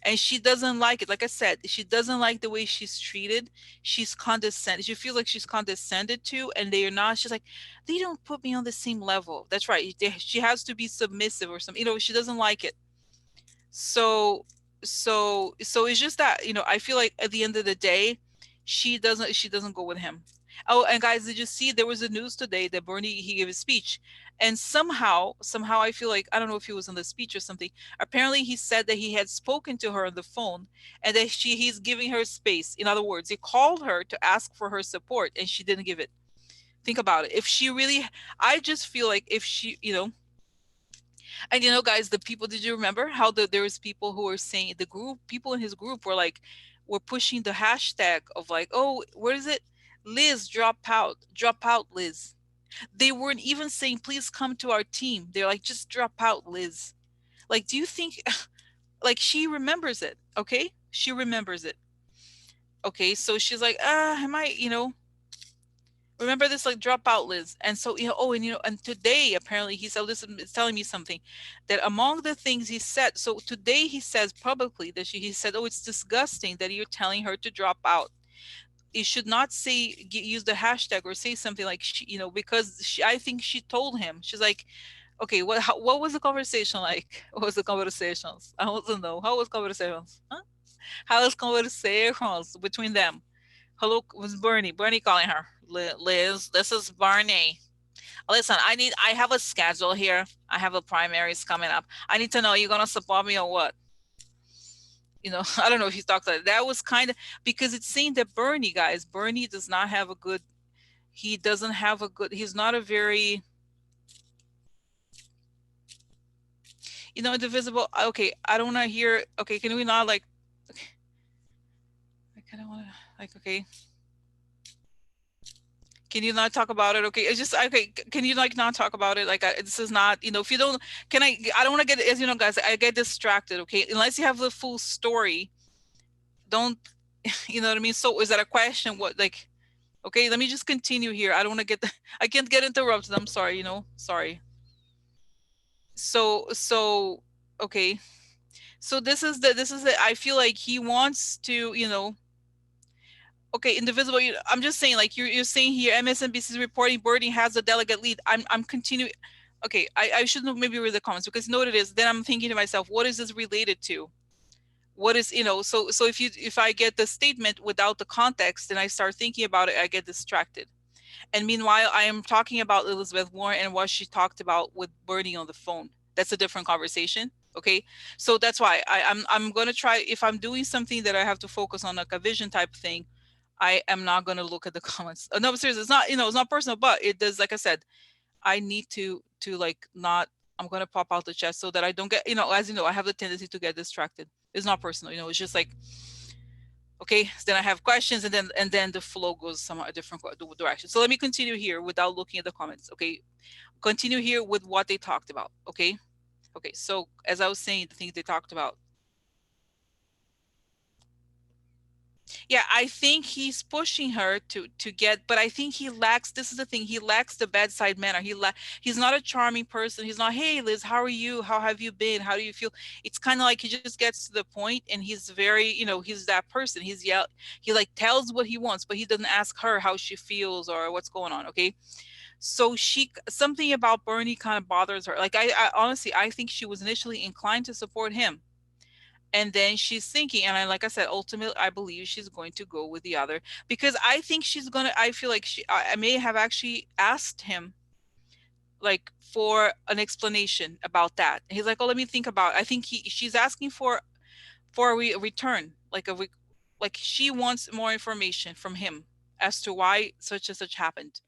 And she doesn't like it. Like I said, she doesn't like the way she's treated. She's condescended. She feels like she's condescended to, and they are not. She's like, they don't put me on the same level. That's right. She has to be submissive or something. She doesn't like it. So it's just that, I feel like at the end of the day, she doesn't go with him. Oh, and guys, did you see there was a news today that Bernie, he gave a speech, and somehow I feel like, I don't know if he was on the speech or something. Apparently he said that he had spoken to her on the phone, and that he's giving her space. In other words, he called her to ask for her support, and she didn't give it. Think about it. If she really, I just feel like if she, And you know, guys, the people, did you remember how there was people who were saying, the group, people in his group were like, were pushing the hashtag of like, oh, where is it? Liz, drop out, Liz. They weren't even saying, please come to our team. They're like, just drop out, Liz. Like, do you think, like, she remembers it? Okay. She remembers it. Okay. So she's like, am I, remember this, like, drop out, Liz. And so, oh, and and today apparently he said, listen, it's telling me something, that among the things he said, so today he says publicly that he said, oh, it's disgusting that you're telling her to drop out. You should not say, use the hashtag or say something like, she, because I think she told him, she's like, okay, what was the conversation like? What was the conversations? I want to know, how was conversations? Huh? How was conversations between them? Hello, was Bernie calling her. Liz, this is Bernie. Listen, I have a schedule here. I have a primaries coming up. I need to know, you gonna support me or what? I don't know if he talked like that. That was kind of, because it's saying that Bernie, guys, Bernie does not have a good, he doesn't have a good, he's not a very, indivisible. Okay, I don't want to hear, okay, can we not like, okay, I kind of want to, like, okay. Can you not talk about it? Okay, it's just okay. Can you like not talk about it? Like, this is not, if you don't, can I don't want to get, as you know, guys, I get distracted. Okay, unless you have the full story, don't, you know what I mean? So is that a question? What, like, okay, let me just continue here. I don't want to get, I can't get interrupted. I'm sorry, sorry. So, okay. So this is the, I feel like he wants to, okay, indivisible. I'm just saying, like, you're saying here, MSNBC's reporting Birdie has a delegate lead. I'm continuing. Okay, I shouldn't maybe read the comments, because you know what it is. Then I'm thinking to myself, what is this related to? What is, so if I get the statement without the context, then I start thinking about it, I get distracted. And meanwhile, I am talking about Elizabeth Warren and what she talked about with Bernie on the phone. That's a different conversation. Okay. So that's why I'm gonna try, if I'm doing something that I have to focus on, like a vision type thing, I am not gonna look at the comments. No, but seriously, it's not, it's not personal, but it does, like I said, I need to like not, I'm gonna pop out the chat so that I don't get, as you know, I have the tendency to get distracted. It's not personal, it's just like, okay, so then I have questions, and then the flow goes some different direction. So let me continue here without looking at the comments. Okay, continue here with what they talked about. Okay, so as I was saying, the things they talked about, yeah, I think he's pushing her to get, but I think he lacks, this is the thing, he lacks the bedside manner. He's not a charming person. He's not, hey Liz, how are you, how have you been, how do you feel? It's kind of like he just gets to the point, and he's very, he's that person. He like tells what he wants, but he doesn't ask her how she feels or what's going on. Okay, so something about Bernie kind of bothers her. Like, I honestly, I think she was initially inclined to support him, and then she's thinking, and like I said, ultimately I believe she's going to go with the other, because I think I feel like I may have actually asked him, like, for an explanation about that. He's like, oh, let me think about it. I think she's asking for a return, like like she wants more information from him as to why such and such happened.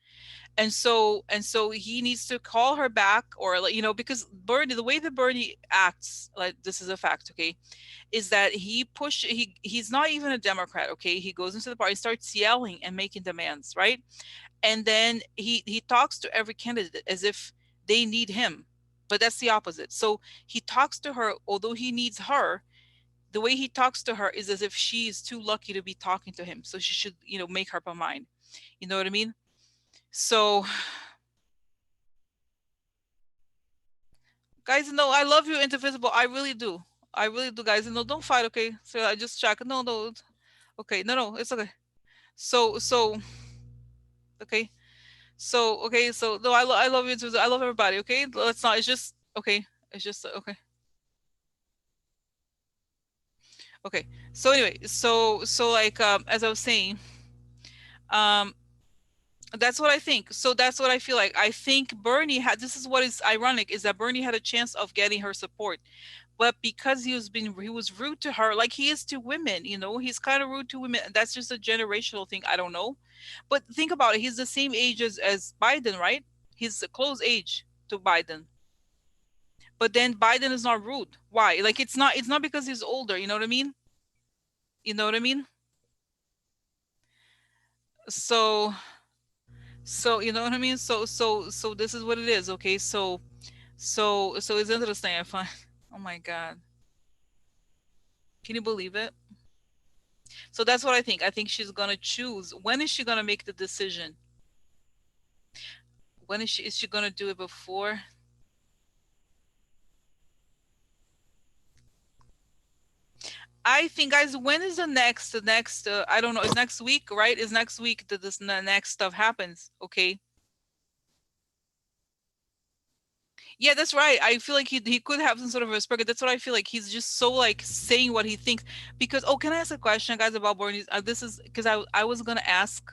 And so he needs to call her back, or like, because Bernie, the way that Bernie acts, like, this is a fact, okay, is that he's not even a Democrat. Okay, he goes into the party, starts yelling and making demands, right? And then he talks to every candidate as if they need him, but that's the opposite. So he talks to her, although he needs her. The way he talks to her is as if she's too lucky to be talking to him, so she should, make her up a mind. You know what I mean? So, guys, no, I love you, Indivisible. I really do. I really do, guys. No, don't fight, okay? So I just check. No, no. Okay, no, it's okay. So, okay. So, okay. So, no, I love you, Indivisible. I love everybody. Okay, let's not. It's just okay. It's just okay. Okay. So anyway, so like, as I was saying, um, that's what I think. So that's what I feel like. I think Bernie had. This is what is ironic, is that Bernie had a chance of getting her support, but because he was rude to her, like he is to women. He's kind of rude to women. That's just a generational thing. I don't know, but think about it. He's the same age as Biden, right? He's a close age to Biden, but then Biden is not rude. Why? Like it's not because he's older, you know what I mean? You know what I mean? So you know what I mean? So this is what it is, okay? So it's interesting. I find oh my God. Can you believe it? So that's what I think. I think she's gonna choose. When is she gonna make the decision? When is she gonna do it before? I think, guys, when is the next I don't know, it's next week, right? Is next week that this next stuff happens, okay? Yeah, that's right. I feel like he could have some sort of respect. That's what I feel like. He's just so like saying what he thinks. Because oh, can I ask a question, guys, about Bernie? This is because I was gonna ask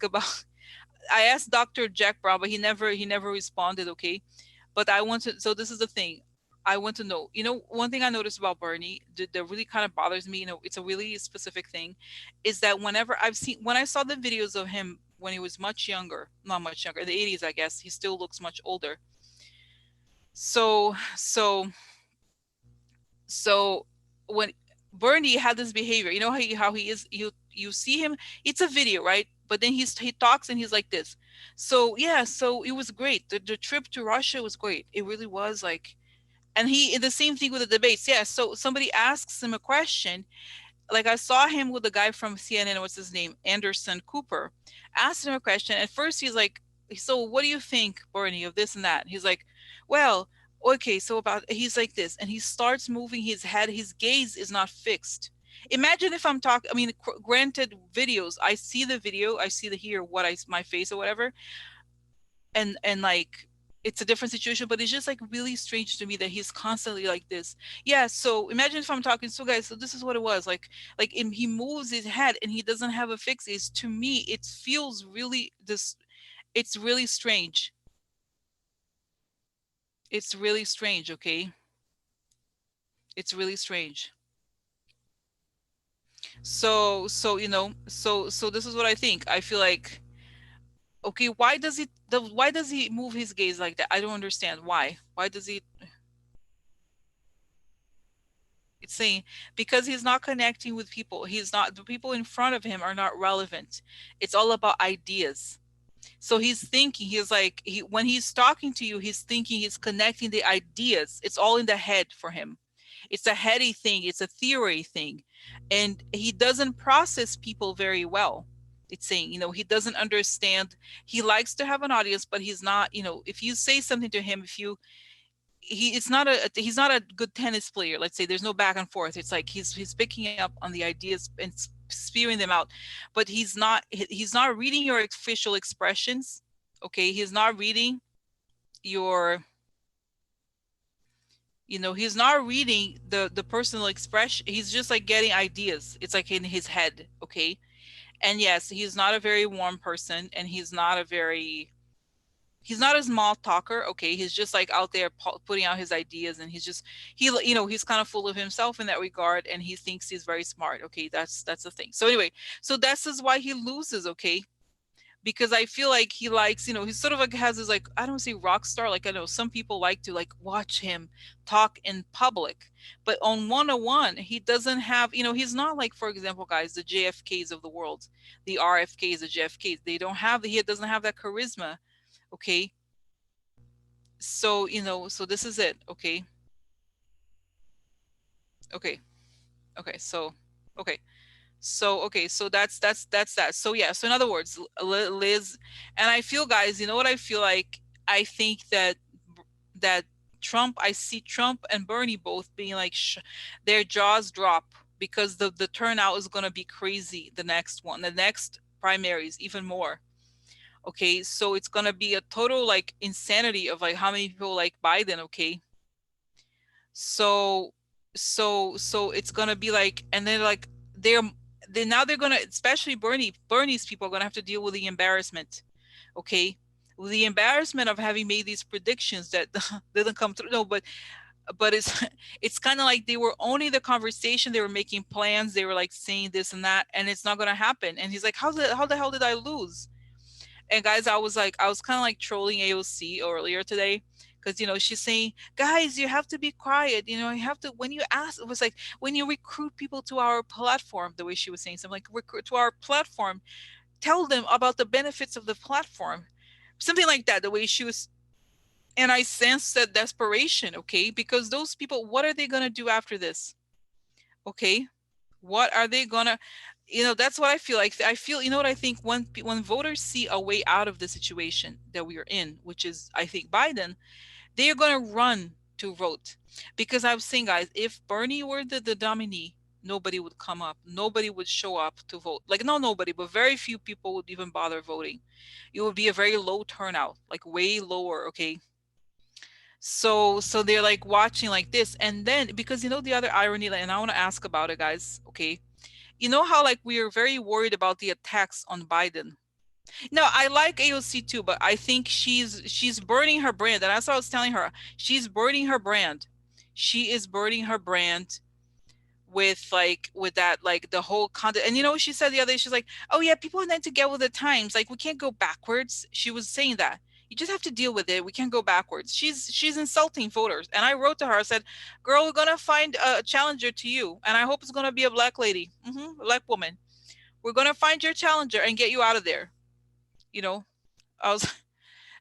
about I asked Dr. Jack Brown, but he never responded. Okay, but I want to. So this is the thing. I want to know. You know, one thing I noticed about Bernie that really kind of bothers me. You know, it's a really specific thing, is that whenever when I saw the videos of him when he was much younger, not much younger, in the 80s, I guess he still looks much older. So when Bernie had this behavior, you know how he is. You see him. It's a video, right? But then he talks and he's like this. So yeah, so it was great. The trip to Russia was great. It really was like, and the same thing with the debates. Yeah. So somebody asks him a question, like I saw him with the guy from CNN, what's his name, Anderson Cooper, asked him a question. At first, he's like, "So, what do you think, Bernie, of this and that?" He's like, "Well, okay, so about," he's like this, and he starts moving his head. His gaze is not fixed. Imagine if I'm talking. I mean, granted, videos. I see the video. I see the here what my face or whatever, and like it's a different situation, but it's just like really strange to me that he's constantly like this. Yeah, so imagine if I'm talking, so guys, so this is what it was like he moves his head and he doesn't have a fix. Is to me it feels really this, it's really strange. It's really strange, okay? It's really strange. So so this is what I think. I feel like, okay, why does he move his gaze like that? I don't understand why does he. It's saying because he's not connecting with people. He's not, the people in front of him are not relevant. It's all about ideas. So he's thinking, he's like, when he's talking to you, he's thinking, he's connecting the ideas. It's all in the head for him. It's a heady thing, it's a theory thing. And he doesn't process people very well. It's saying, he doesn't understand. He likes to have an audience, but he's not, if you say something to him, if you he's not a good tennis player. Let's say there's no back and forth. It's like he's picking up on the ideas and spewing them out, but he's not reading your facial expressions. Okay, he's not reading your, he's not reading the personal expression. He's just like getting ideas. It's like in his head. Okay, and yes, he's not a very warm person, and he's not a small talker. Okay, he's just like out there putting out his ideas, and he's kind of full of himself in that regard, and he thinks he's very smart. Okay, that's the thing. So anyway, so this is why he loses. Okay, because I feel like he likes, he sort of like has this, like, I don't say rock star, like I know some people like to like watch him talk in public, but on one-on-one he doesn't have, he's not like, for example, guys, the JFKs of the world, the RFKs, the JFKs, they don't have, he doesn't have that charisma. Okay, so so this is it. Okay, okay, okay, so okay, so that's that. So yeah, so in other words, Liz, and I feel, guys, you know what I feel like, I think that Trump, I see Trump and Bernie both being like their jaws drop, because the turnout is going to be crazy. The next primaries even more. Okay, so it's going to be a total like insanity of like how many people like Biden. Okay, so so it's gonna be like, and then like they're now they're gonna, especially Bernie's people are gonna have to deal with the embarrassment. Okay, with the embarrassment of having made these predictions that didn't come through. No, but it's it's kind of like they were owning the conversation, they were making plans, they were like saying this and that, and it's not gonna happen. And he's like, how the hell did I lose? And guys, I was kind of like trolling AOC earlier today, because she's saying, guys, you have to be quiet, you have to, when you ask, it was like, when you recruit people to our platform, the way she was saying something like, recruit to our platform, tell them about the benefits of the platform, something like that, the way she was. And I sensed that desperation, okay, because those people, what are they going to do after this? Okay, what are they gonna, that's what I feel like. I feel, what I think, when voters see a way out of the situation that we are in, which is, I think, Biden, they are going to run to vote. Because I was saying, guys, if Bernie were the nominee, nobody would come up, nobody would show up to vote. Like, no, nobody, but very few people would even bother voting. It would be a very low turnout, like way lower. Okay, so they're like watching like this. And then, because the other irony, and I want to ask about it, guys, okay, how like we are very worried about the attacks on Biden. No, I like AOC too, but I think she's burning her brand. And that's what I was telling her. She's burning her brand. She is burning her brand with with that, like the whole content. And what she said the other day, she's like, oh yeah, people need to get with the times. Like, we can't go backwards. She was saying that. You just have to deal with it. We can't go backwards. She's insulting voters. And I wrote to her, I said, girl, we're gonna find a challenger to you. And I hope it's gonna be a black lady. A black woman. We're gonna find your challenger and get you out of there. I was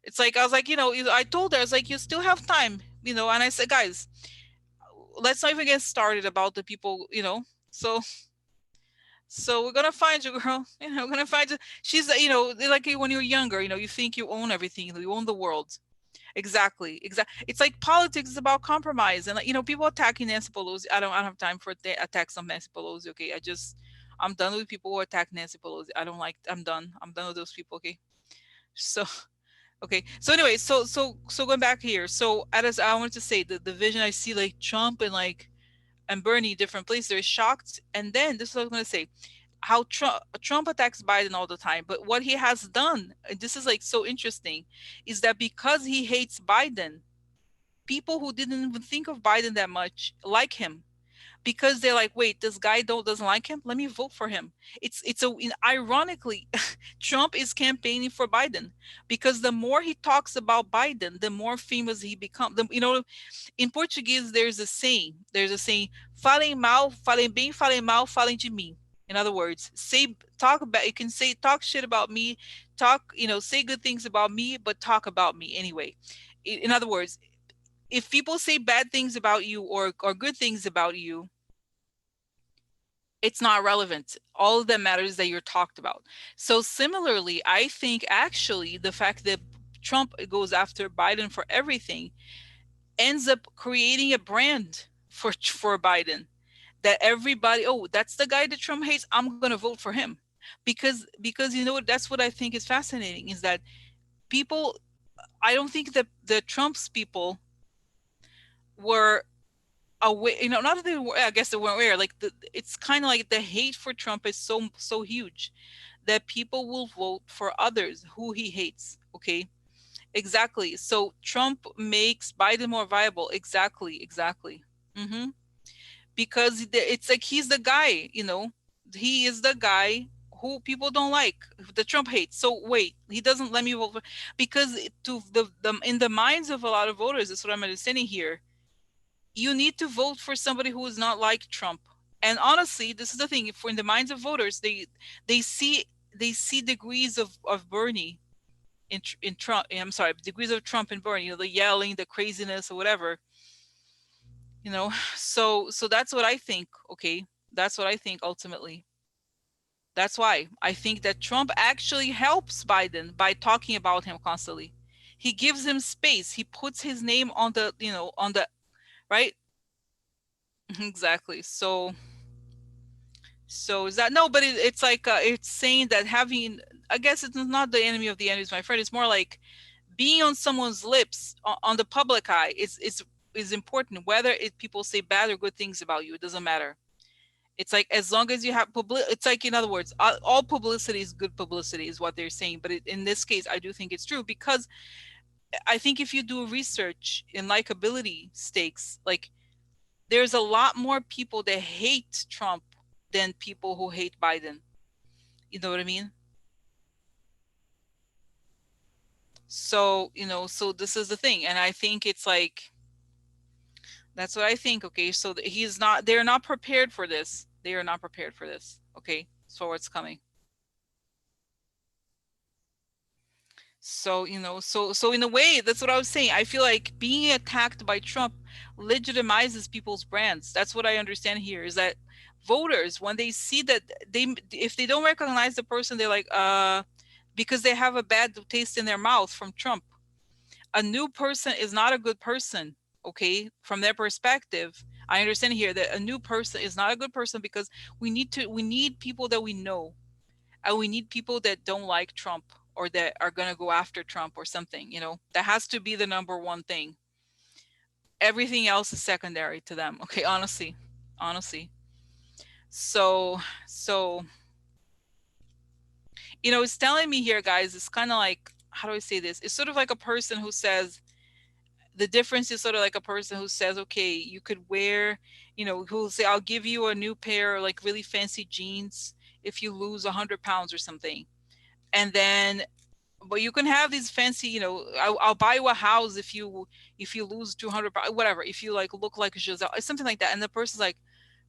it's like, I was like, I told her, I was like, you still have time, and I said, guys, let's not even get started about the people, so we're gonna find you, girl. We're gonna find you. She's, like when you're younger, you think you own everything, you own the world. Exactly. It's like politics is about compromise, and people attacking Nancy Pelosi. I don't have time for attacks on Nancy Pelosi. Okay, I'm done with people who attack Nancy Pelosi. I don't like. I'm done. I'm done with those people. Okay, so okay. So anyway, so going back here. So as I wanted to say, the vision I see, like Trump and Bernie, different places, they're shocked. And then this is what I was going to say, how Trump attacks Biden all the time, but what he has done, and this is like so interesting, is that because he hates Biden, people who didn't even think of Biden that much like him, because they're like, wait, this guy doesn't like him, let me vote for him. Ironically, Trump is campaigning for Biden, because the more he talks about Biden, the more famous he becomes. In Portuguese, there's a saying, falem mal, falem bem, falem mal, falem de mim. In other words, talk about, you can say, talk shit about me, say good things about me, but talk about me anyway. In other words, if people say bad things about you or good things about you, it's not relevant. All that matters is that you're talked about. So similarly, I think actually the fact that Trump goes after Biden for everything ends up creating a brand for Biden, that everybody, oh, that's the guy that Trump hates, I'm going to vote for him. Because that's what I think is fascinating, is that people, I don't think that the Trump's people were aware, not that they were, I guess they weren't aware, like it's kind of like the hate for Trump is so huge that people will vote for others who he hates. Okay, exactly. So Trump makes Biden more viable. Exactly. Mm-hmm. Because it's like he's the guy, he is the guy who people don't like, the Trump hates. So wait, he doesn't let me vote for, because to the in the minds of a lot of voters, that's what I'm understanding here, you need to vote for somebody who is not like Trump. And honestly, this is the thing, if in the minds of voters, they see degrees of Bernie in Trump. I'm sorry, degrees of Trump and Bernie, the yelling, the craziness, or whatever. So that's what I think. Okay, that's what I think ultimately. That's why I think that Trump actually helps Biden by talking about him constantly. He gives him space. He puts his name on the, on the, right. Exactly. So is that, no, but it's like, it's saying that having, I guess it's not the enemy of the enemy is my friend. It's more like being on someone's lips on the public eye is important. Whether people say bad or good things about you, it doesn't matter. It's like, as long as you have it's like, in other words, all publicity is good publicity, is what they're saying. But in this case, I do think it's true, because I think if you do research in likability stakes, like, there's a lot more people that hate Trump than people who hate Biden. You know what I mean? So, so this is the thing. And I think it's like, that's what I think. Okay. So they're not prepared for this. They are not prepared for this. Okay. So what's coming. So, so in a way, that's what I was saying. I feel like being attacked by Trump legitimizes people's brands. That's what I understand here is that voters, when they see that if they don't recognize the person, they're like, because they have a bad taste in their mouth from Trump. A new person is not a good person. Okay. From their perspective, I understand here that a new person is not a good person because we need people that we know, and we need people that don't like Trump or that are going to go after Trump or something. That has to be the number one thing. Everything else is secondary to them. Okay, honestly. So it's telling me here, guys, it's kind of like, how do I say this? It's sort of like a person who says, the difference is sort of like a person who says, okay, you could wear, who'll say, I'll give you a new pair of like really fancy jeans if you lose 100 pounds or something. And then, but you can have these fancy, I'll buy you a house if you lose 200, whatever, if you like look like Giselle, something like that. And the person's like,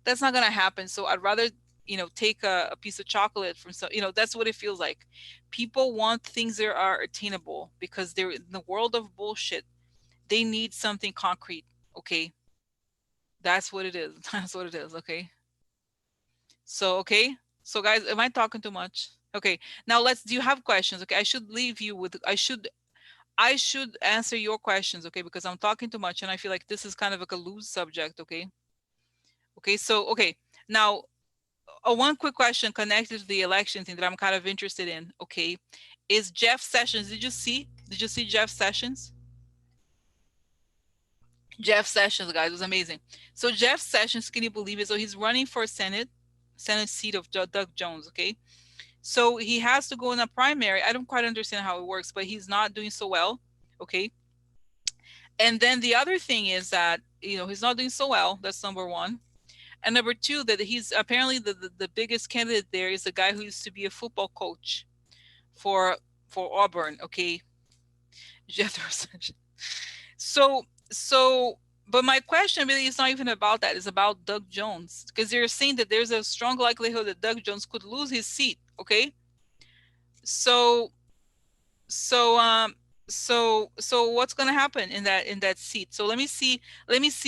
that's not gonna happen. So I'd rather, take a piece of chocolate from some, that's what it feels like. People want things that are attainable because they're in the world of bullshit. They need something concrete. Okay, that's what it is. That's what it is. Okay. So okay. So guys, am I talking too much? Okay. Now do you have questions? Okay. I should answer your questions, okay? Because I'm talking too much and I feel like this is kind of like a loose subject, okay? Okay, so okay. Now, one quick question connected to the election thing that I'm kind of interested in, okay? Is Jeff Sessions, did you see Jeff Sessions? Jeff Sessions, guys, was amazing. So Jeff Sessions, can you believe it? So he's running for Senate seat of Doug Jones, okay? So he has to go in a primary. I don't quite understand how it works, but he's not doing so well, okay? And then the other thing is that, he's not doing so well. That's number one. And number two, that he's apparently the biggest candidate there is a guy who used to be a football coach for Auburn. Okay. Jefferson. So so but my question really is not even about that. It's about Doug Jones. Because they're saying that there's a strong likelihood that Doug Jones could lose his seat. Okay. So so so what's going to happen in that seat? So let me see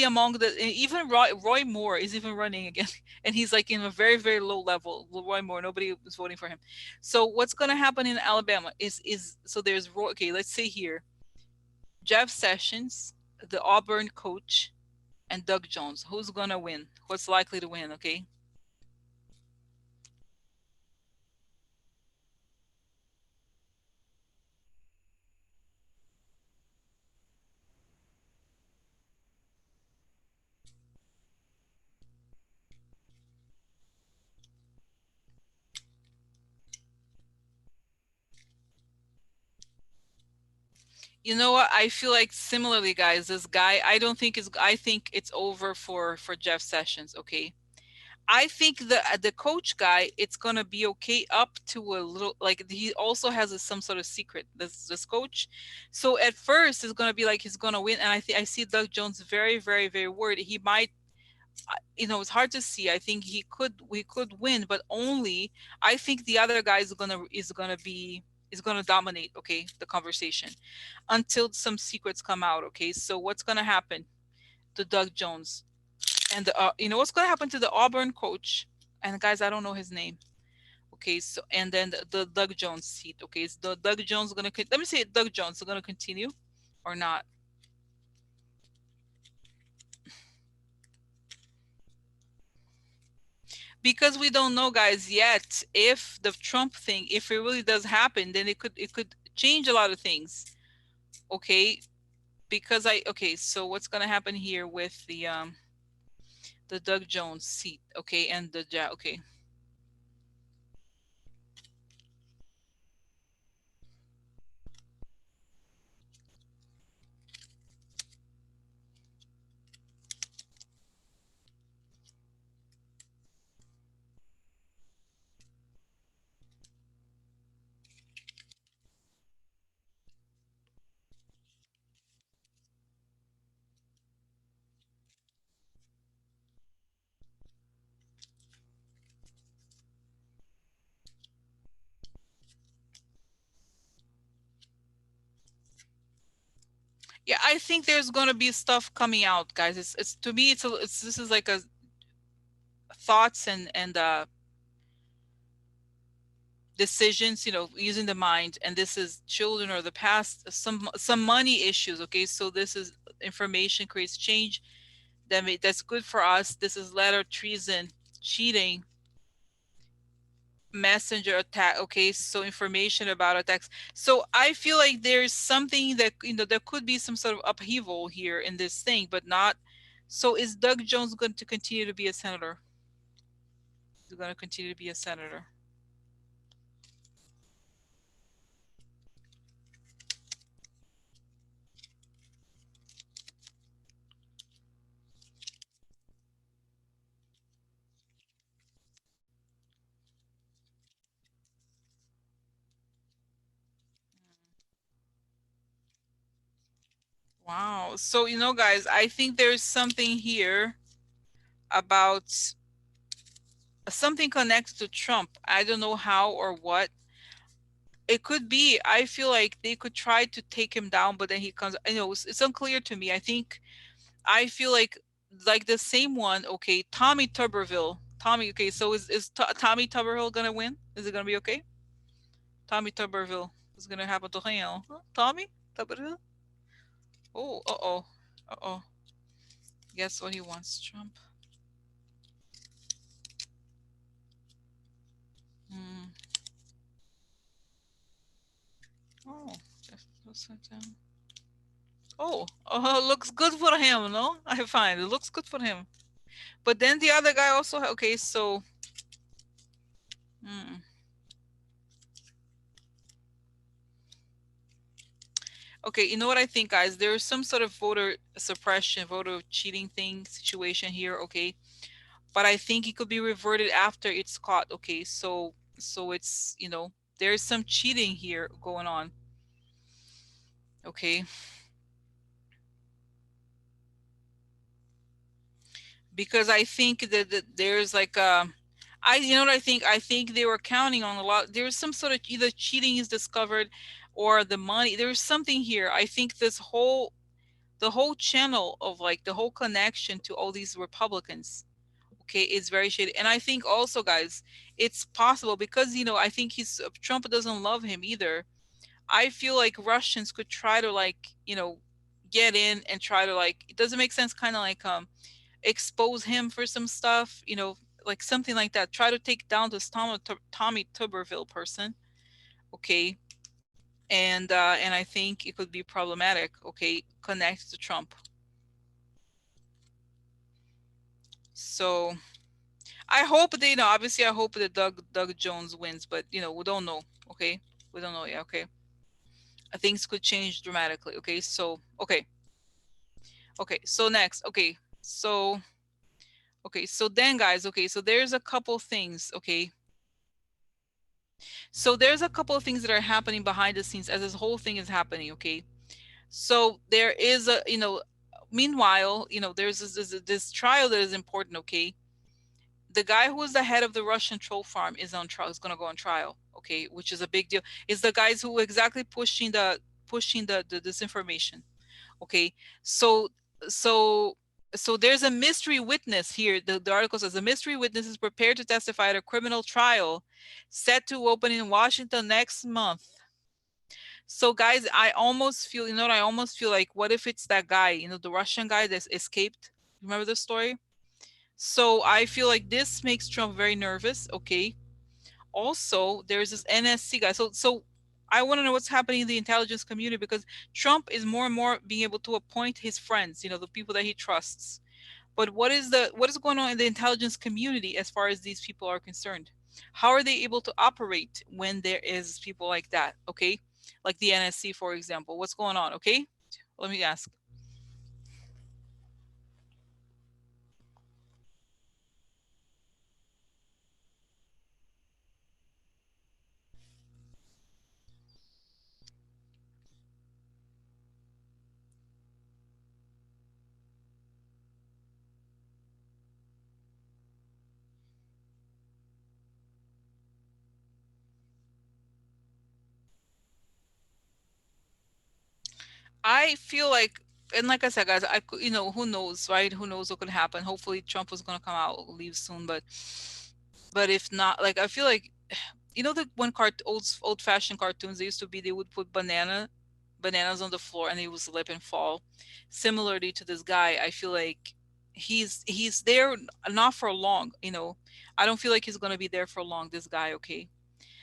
among the, even Roy Moore is even running again and he's like in a very very low level. Roy Moore, nobody is voting for him. So what's going to happen in Alabama is so there's Roy, okay, let's say here, Jeff Sessions, the Auburn coach, and Doug Jones. Who's going to win? What's likely to win? Okay. You know what? I feel like similarly, guys, this guy, I think it's over for Jeff Sessions, okay? I think the coach guy, it's gonna be okay up to a little, like he also has some sort of secret. This coach, so at first it's gonna be like he's gonna win, and I see Doug Jones very very very worried. He might, it's hard to see. I think we could win, but only, I think the other guy is gonna dominate, okay, the conversation until some secrets come out, okay. So what's gonna happen to Doug Jones? And what's going to happen to the Auburn coach? And guys, I don't know his name. Okay, so and then the Doug Jones seat. Okay, is the Doug Jones going to, let me say, Doug Jones is going to continue or not? Because we don't know, guys, yet if the Trump thing, if it really does happen, then it could change a lot of things. Okay, because okay, so what's going to happen here with the Doug Jones seat? Okay, and okay. Yeah, I think there's gonna be stuff coming out, guys. It's to me, it's this is like a thoughts and decisions, using the mind, and this is children or the past, some money issues. Okay, so this is information creates change. That's good for us. This is letter treason, cheating, messenger attack. Okay, so information about attacks. So I feel like there's something that there could be some sort of upheaval here in this thing, but not. So is Doug Jones going to continue to be a senator? He's going to continue to be a senator. Wow. So guys, I think there's something here about something connected to Trump. I don't know how or what. It could be. I feel like they could try to take him down, but then he comes. It's unclear to me. I feel like the same one. Okay, Tommy Tuberville. Tommy. Okay, so is Tommy Tuberville gonna win? Is it gonna be okay? Tommy Tuberville is gonna happen to him. Huh? Tommy Tuberville. Oh, uh-oh, uh-oh. Guess what he wants, Trump. Hmm. Oh, just oh, looks good for him, no? I find it looks good for him. But then the other guy also, okay, so, mm, okay, you know what I think, guys? There's some sort of voter suppression, voter cheating thing situation here, okay? But I think it could be reverted after it's caught, okay? So it's, there's some cheating here going on, okay? Because I think that there's like you know what I think? I think they were counting on a lot. There's some sort of either cheating is discovered or the money. There's something here. I think the whole channel of like the whole connection to all these Republicans, okay, is very shady. And I think also, guys, it's possible because I think Trump doesn't love him either. I feel like Russians could try to like get in and try to like it doesn't make sense, kind of like expose him for some stuff, like something like that. Try to take down this Tommy Tuberville person, okay? And I think it could be problematic, okay? Connect to Trump. So I hope they know. Obviously, I hope that Doug Jones wins, but we don't know, okay? We don't know yet, okay? Things could change dramatically, okay? So okay. So next, so then, guys, okay. So there's a couple things, okay. So there's a couple of things that are happening behind the scenes as this whole thing is happening, okay? So there is meanwhile, there's this trial that is important, okay? The guy who is the head of the Russian troll farm is on trial, is going to go on trial, okay? Which is a big deal. It's the guys who exactly pushing the disinformation, okay? So so so there's a mystery witness here. The article says a mystery witness is prepared to testify at a criminal trial set to open in Washington next month. So guys, I almost feel, what I almost feel like, what if it's that guy, the Russian guy that's escaped? Remember the story? So I feel like this makes Trump very nervous. Okay. Also, there's this NSC guy. So I want to know what's happening in the intelligence community because Trump is more and more being able to appoint his friends, the people that he trusts. But what is going on in the intelligence community as far as these people are concerned? How are they able to operate when there is people like that? Okay, like the NSC, for example. What's going on? Okay, let me ask. I feel like, and like I said, guys, who knows, right? Who knows what could happen? Hopefully, Trump was gonna come out, leave soon, but if not, like I feel like, the when old fashioned cartoons they used to be, they would put bananas on the floor and they would slip and fall. Similarly to this guy, I feel like he's there not for long. I don't feel like he's gonna be there for long. This guy, okay.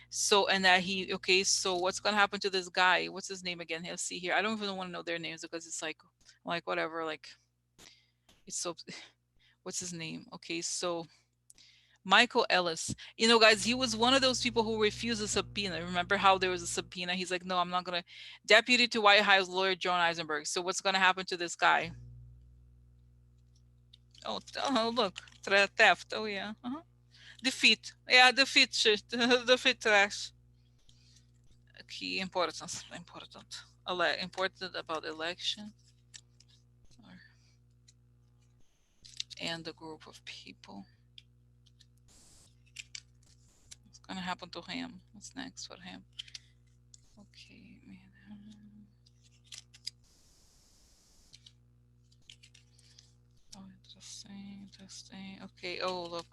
So and that he okay. So what's gonna happen to this guy? What's his name again? Let's see here. I don't even want to know their names because it's like whatever. Like it's so. What's his name? Okay, so Michael Ellis. Guys, he was one of those people who refused a subpoena. Remember how there was a subpoena? He's like, no, I'm not gonna. Deputy to White House lawyer John Eisenberg. So what's gonna happen to this guy? Oh, look, theft. Oh yeah, defeat. Yeah, defeat shit. Defeat trash. Key importance. Important about election and the group of people. What's gonna happen to him? What's next for him? Okay, oh, interesting. Okay. Oh, look.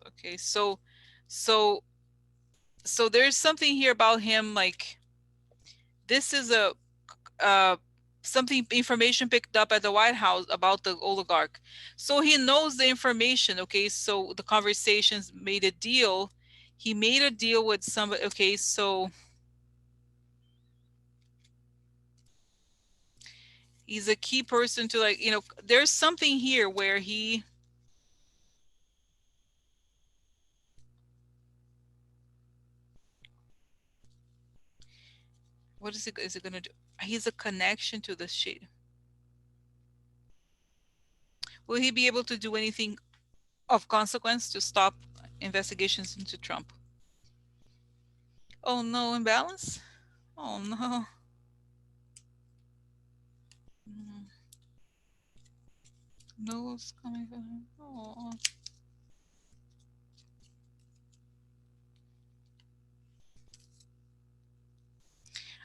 Okay, so so there's something here about him. Like this is a uh something information picked up at the White House about the oligarch. So he knows the information. Okay, so the conversations made a deal. He made a deal with somebody. Okay, so he's a key person to there's something here where he what is it gonna do? He's a connection to the shit. Will he be able to do anything of consequence to stop investigations into Trump? Oh no, imbalance? Oh no. Mm, no, it's coming from him. Oh.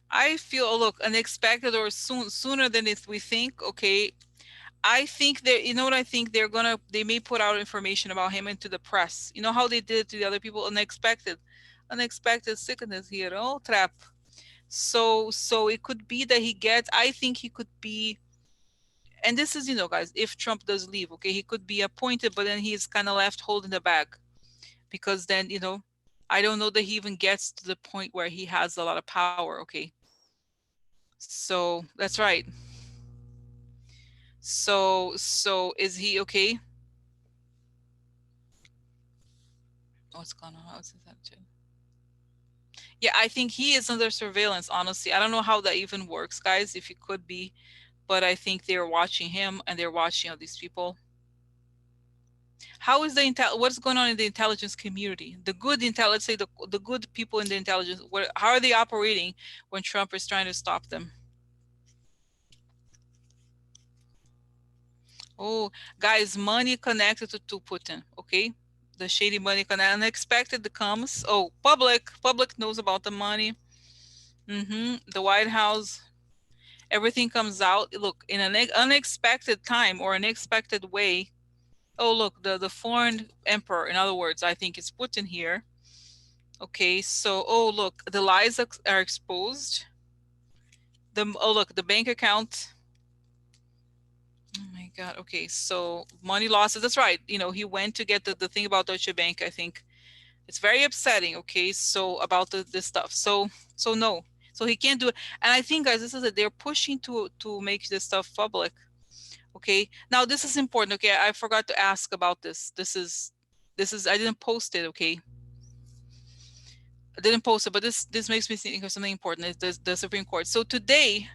I feel, oh, look, unexpected or sooner than if we think. Okay, I think that what I think they may put out information about him into the press. You know how they did it to the other people, unexpected sickness here. Oh, trap. So it could be that he gets. I think he could be, and this is, guys, if Trump does leave, okay, he could be appointed, but then he's kind of left holding the bag because then, I don't know that he even gets to the point where he has a lot of power. Okay. So that's right. So is he okay? What's going on? What's that too? Yeah, I think he is under surveillance, honestly. I don't know how that even works, guys, if he could be, but I think they're watching him and they're watching all these people. How is what's going on in the intelligence community? The good intel, let's say the good people in the intelligence, how are they operating when Trump is trying to stop them? Oh, guys, money connected to Putin, okay? The shady money unexpected comes. Oh, public knows about the money. The White House, everything comes out. Look, in an unexpected time or unexpected way. Oh, look, the foreign emperor. In other words, I think it's Putin here. Okay, so oh look, the lies are exposed. Look, the bank account. Oh my God. Okay, so money losses. That's right. He went to get the thing about Deutsche Bank. I think it's very upsetting. Okay, so about this stuff. So no, so he can't do it. And I think, guys, this is it. They're pushing to make this stuff public. Okay, now this is important. Okay, I forgot to ask about this. This is I didn't post it. Okay, I didn't post it, but this makes me think of something important. Is the Supreme Court. So today,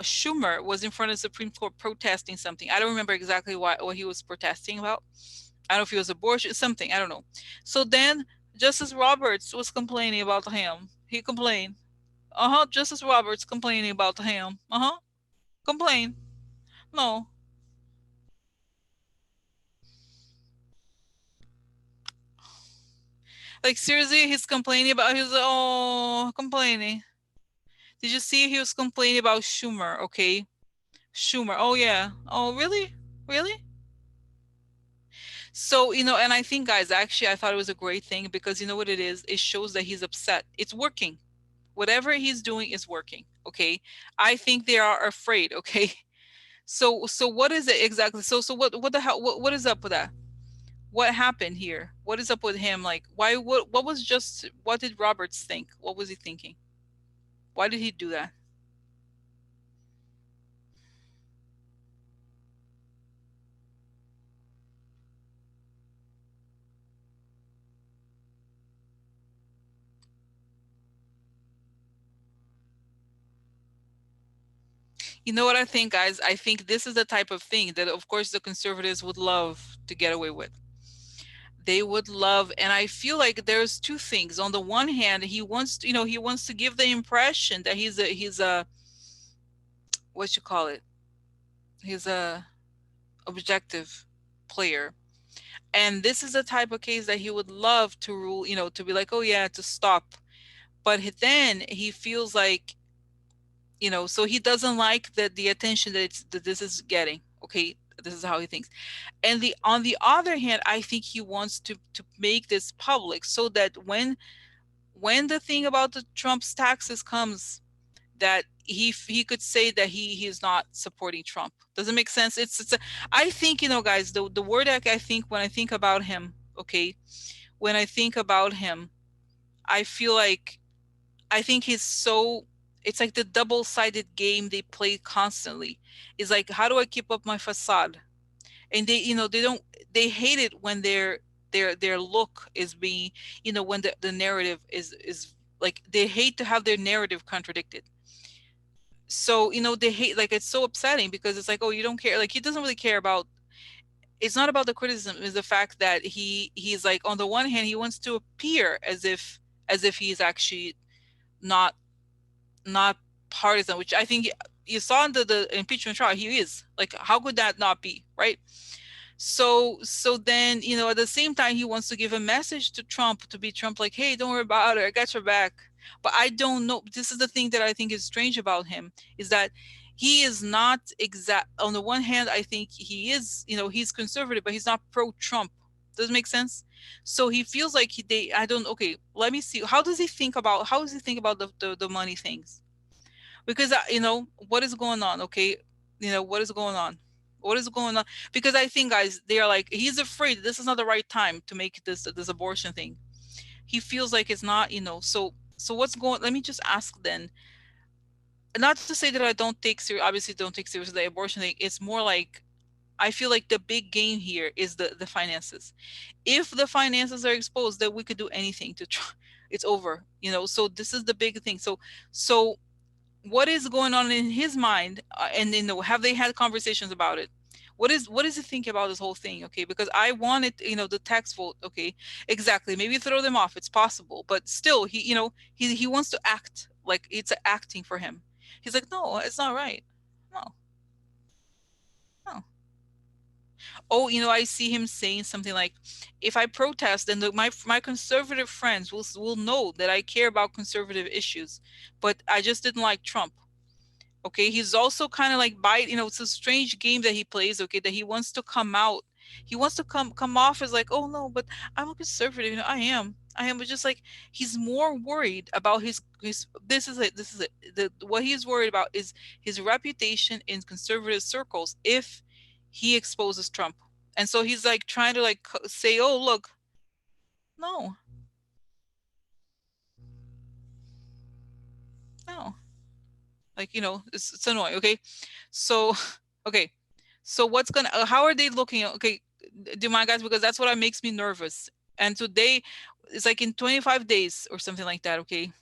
Schumer was in front of the Supreme Court protesting something. I don't remember exactly what he was protesting about. I don't know if he was abortion, something. I don't know. So then Justice Roberts was complaining about him. He complained. Justice Roberts complaining about him. Complain. No. Like seriously, he's complaining about his complaining. Did you see he was complaining about Schumer? Okay. Schumer. Oh yeah. Oh really? Really? So, and I think, guys, actually, I thought it was a great thing because you know what it is? It shows that he's upset. It's working. Whatever he's doing is working. Okay. I think they are afraid. Okay. So what is it exactly? So what the hell? What is up with that? What happened here? What is up with him? Like, why? What was just? What did Roberts think? What was he thinking? Why did he do that? You know what I think, guys? I think this is the type of thing that, of course, the conservatives would love to get away with. They would love, and I feel like there's two things. On the one hand, he wants to, he wants to give the impression that he's a what you call it? He's a objective player. And this is the type of case that he would love to rule, to be like, oh yeah, to stop. But then he feels like, so he doesn't like the attention that this is getting. Okay, this is how he thinks. And on the other hand, I think he wants to make this public so that when the thing about the Trump's taxes comes, that he could say that he is not supporting Trump. Does it make sense? I think, guys, the word that I think when I think about him, okay, when I think about him, I feel like I think he's so it's like the double-sided game they play constantly. Is like, how do I keep up my facade? And they don't they hate it when their look is being, when the narrative is like, they hate to have their narrative contradicted. So, they hate, like, it's so upsetting because it's like, oh, you don't care. Like, he doesn't really care about, it's not about the criticism, it's the fact that he's like, on the one hand, he wants to appear as if he's actually not not partisan, which I think you saw in the impeachment trial. He is like, how could that not be right? So then, at the same time, he wants to give a message to Trump, to be Trump, like, hey, don't worry about it, I got your back. But I don't know, this is the thing that I think is strange about him, is that he is not exact. On the one hand, I think he is, he's conservative, but he's not pro-Trump. Does it make sense? So he feels like I don't, okay, let me see, how does he think about the money things? Because what is going on? Okay, what is going on? What is going on? Because I think, guys, they are like, he's afraid this is not the right time to make this abortion thing. He feels like it's not, so what's going, let me just ask then, not to say that I don't take serious, obviously don't take seriously the abortion thing. It's more like, I feel like the big game here is the finances. If the finances are exposed, then we could do anything to try. It's over, so this is the big thing. So what is going on in his mind, and have they had conversations about it? What is he thinking about this whole thing? Okay, because I wanted, the tax vote. Okay, exactly, maybe throw them off, it's possible, but still, he wants to act like it's acting for him. He's like, no, it's not right. No, no. Oh, I see him saying something like, if I protest, then my conservative friends will know that I care about conservative issues, but I just didn't like Trump. Okay, he's also kind of like, it's a strange game that he plays. Okay, that he wants to come out, he wants to come off as like, oh no, but I'm a conservative. I am, but just like, he's more worried about his this is it what he's worried about is his reputation in conservative circles if he exposes Trump. And so he's like trying to like say, oh look, no, no, like, it's annoying. Okay, so okay, so how are they looking? Okay, do you mind, guys, because that's what makes me nervous. And today it's like in 25 days or something like that. Okay.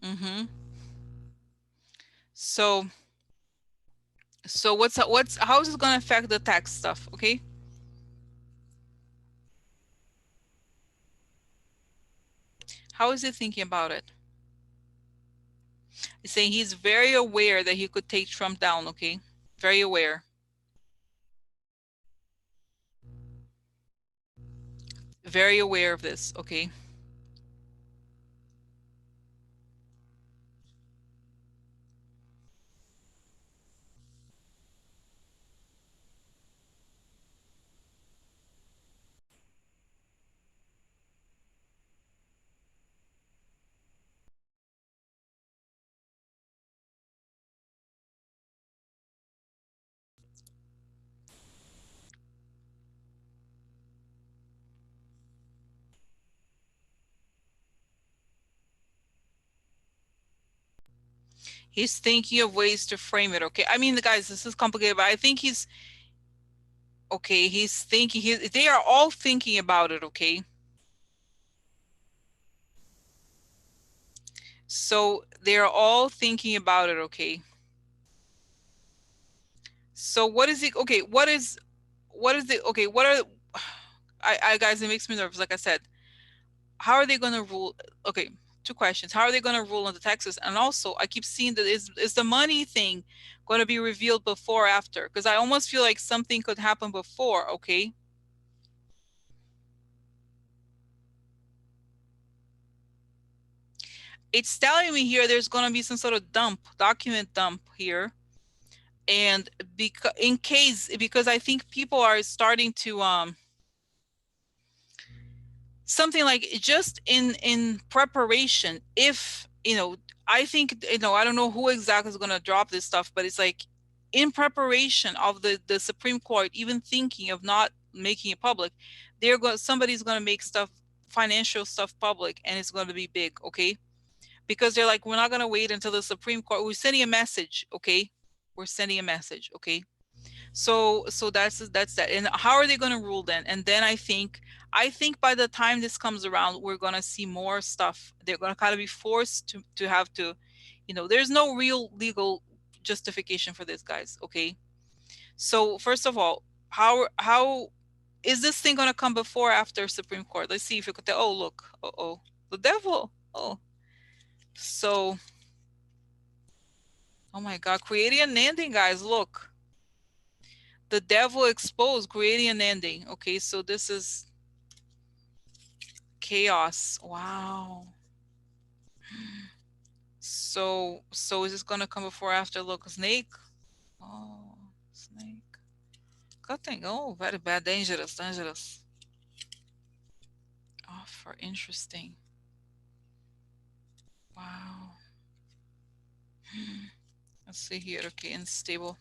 Mm-hmm. So so what's how is it going to affect the tax stuff? Okay, how is he thinking about it? He's saying he's very aware that he could take Trump down. Okay, very aware. very aware of this, okay? He's thinking of ways to frame it, okay? I mean, guys, this is complicated, but I think he's okay. He's thinking. They are all thinking about it, okay? So they are all thinking about it, okay? So what is it? Okay, what is the okay? What are I guys? It makes me nervous. Like I said, how are they going to rule? Okay, two questions. How are they going to rule on the taxes? And also, I keep seeing that is the money thing going to be revealed before or after? Because I almost feel like something could happen before. Okay, it's telling me here there's going to be some sort of document dump here, and because in case because I think people are starting to something like just in preparation if I think I don't know who exactly is going to drop this stuff, but it's like in preparation of the Supreme Court even thinking of not making it public, somebody's going to make stuff, financial stuff, public, and it's going to be big, okay? Because they're like, we're not going to wait until the Supreme Court, we're sending a message, okay? We're sending a message, okay? So that's that. And how are they going to rule then? And then I think by the time this comes around, we're going to see more stuff. They're going to kind of be forced to have to, there's no real legal justification for this, guys. Okay. So first of all, how is this thing going to come before or after Supreme Court? Let's see if you could tell. Oh, look. Oh, the devil. Oh, so oh my God, creating an ending, guys. Look, the devil exposed, creating an ending. Okay, so this is chaos. Wow. So is this gonna come before or after? Look, snake. Oh, snake. Cutting. Oh, very bad. Dangerous. Dangerous. Offer. Interesting. Wow. Let's see here. Okay, unstable.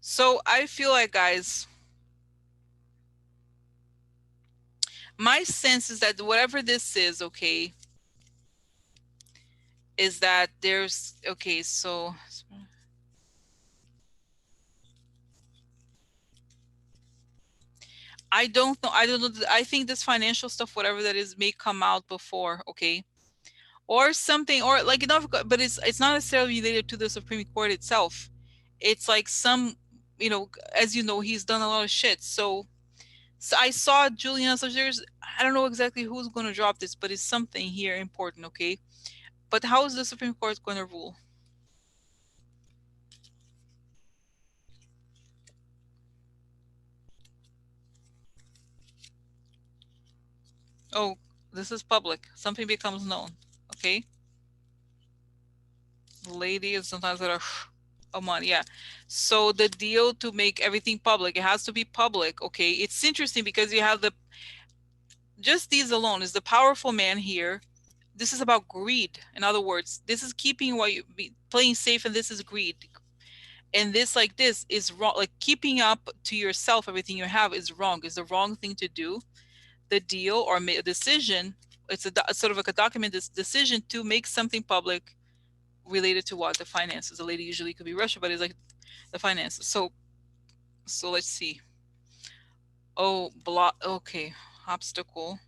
So I feel like, guys, my sense is that whatever this is, okay, is that there's okay. So I don't know. I don't know. I think this financial stuff, whatever that is, may come out before. Okay, or something, or like enough, but it's not necessarily related to the Supreme Court itself. It's like some, as you know, he's done a lot of shit. So I saw Julian. So I don't know exactly who's going to drop this, but it's something here important, okay? But how is the Supreme Court going to rule? Oh, this is public. Something becomes known, okay? Ladies sometimes that are oh money, yeah. So the deal to make everything public, it has to be public, okay? It's interesting because you have just these alone is the powerful man here. This is about greed. In other words, this is keeping what you be playing safe, and this is greed. And this is wrong. Like keeping up to yourself, everything you have is wrong. Is the wrong thing to do. The deal or a decision. It's a sort of like a document. This decision to make something public related to what the finances. The lady usually could be Russia, but it's like the finances. So let's see. Oh, block. Okay, obstacle.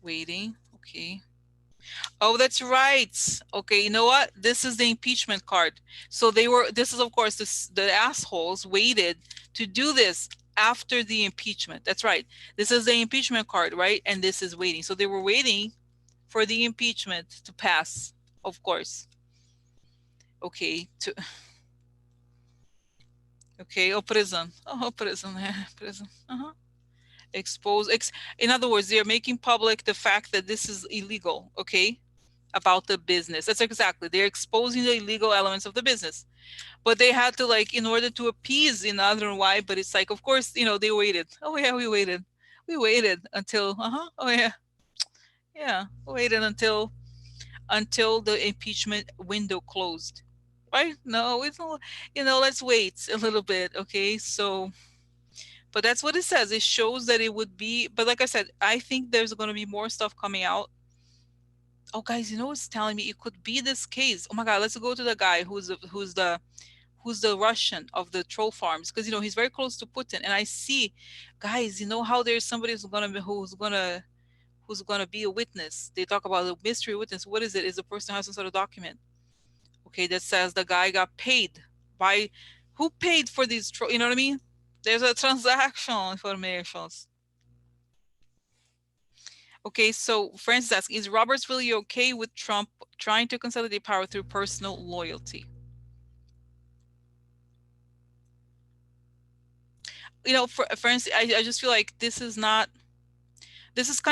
Waiting. Okay. Oh, that's right. Okay, you know what? This is the impeachment card. So they were, this is of course the assholes waited to do this after the impeachment. That's right. This is the impeachment card, right? And this is waiting. So they were waiting for the impeachment to pass, of course. Okay, to okay, oh prison. Oh, prison. Prison. Uh-huh. In other words, they're making public the fact that this is illegal, okay? About the business. That's exactly. They're exposing the illegal elements of the business. But they had to, like, in order to appease in other why, but it's like, of course, they waited. Oh yeah, we waited. We waited until oh yeah. Yeah. Waited until the impeachment window closed. Right? No, it's not, let's wait a little bit, okay? So but that's what it says. It shows that it would be, but like I said, I think there's going to be more stuff coming out. Oh, guys, what's telling me it could be this case? Oh my God, let's go to the guy who's the Russian of the troll farms, because he's very close to Putin, and I see, guys, how there's somebody who's gonna be a witness. They talk about a mystery witness. What is it? Is the person has some sort of document, okay, that says the guy got paid by who paid for these troll? You know what I mean? There's a transaction informations. Okay, so Francis asks, is Roberts really okay with Trump trying to consolidate power through personal loyalty? For instance, I just feel like this is kind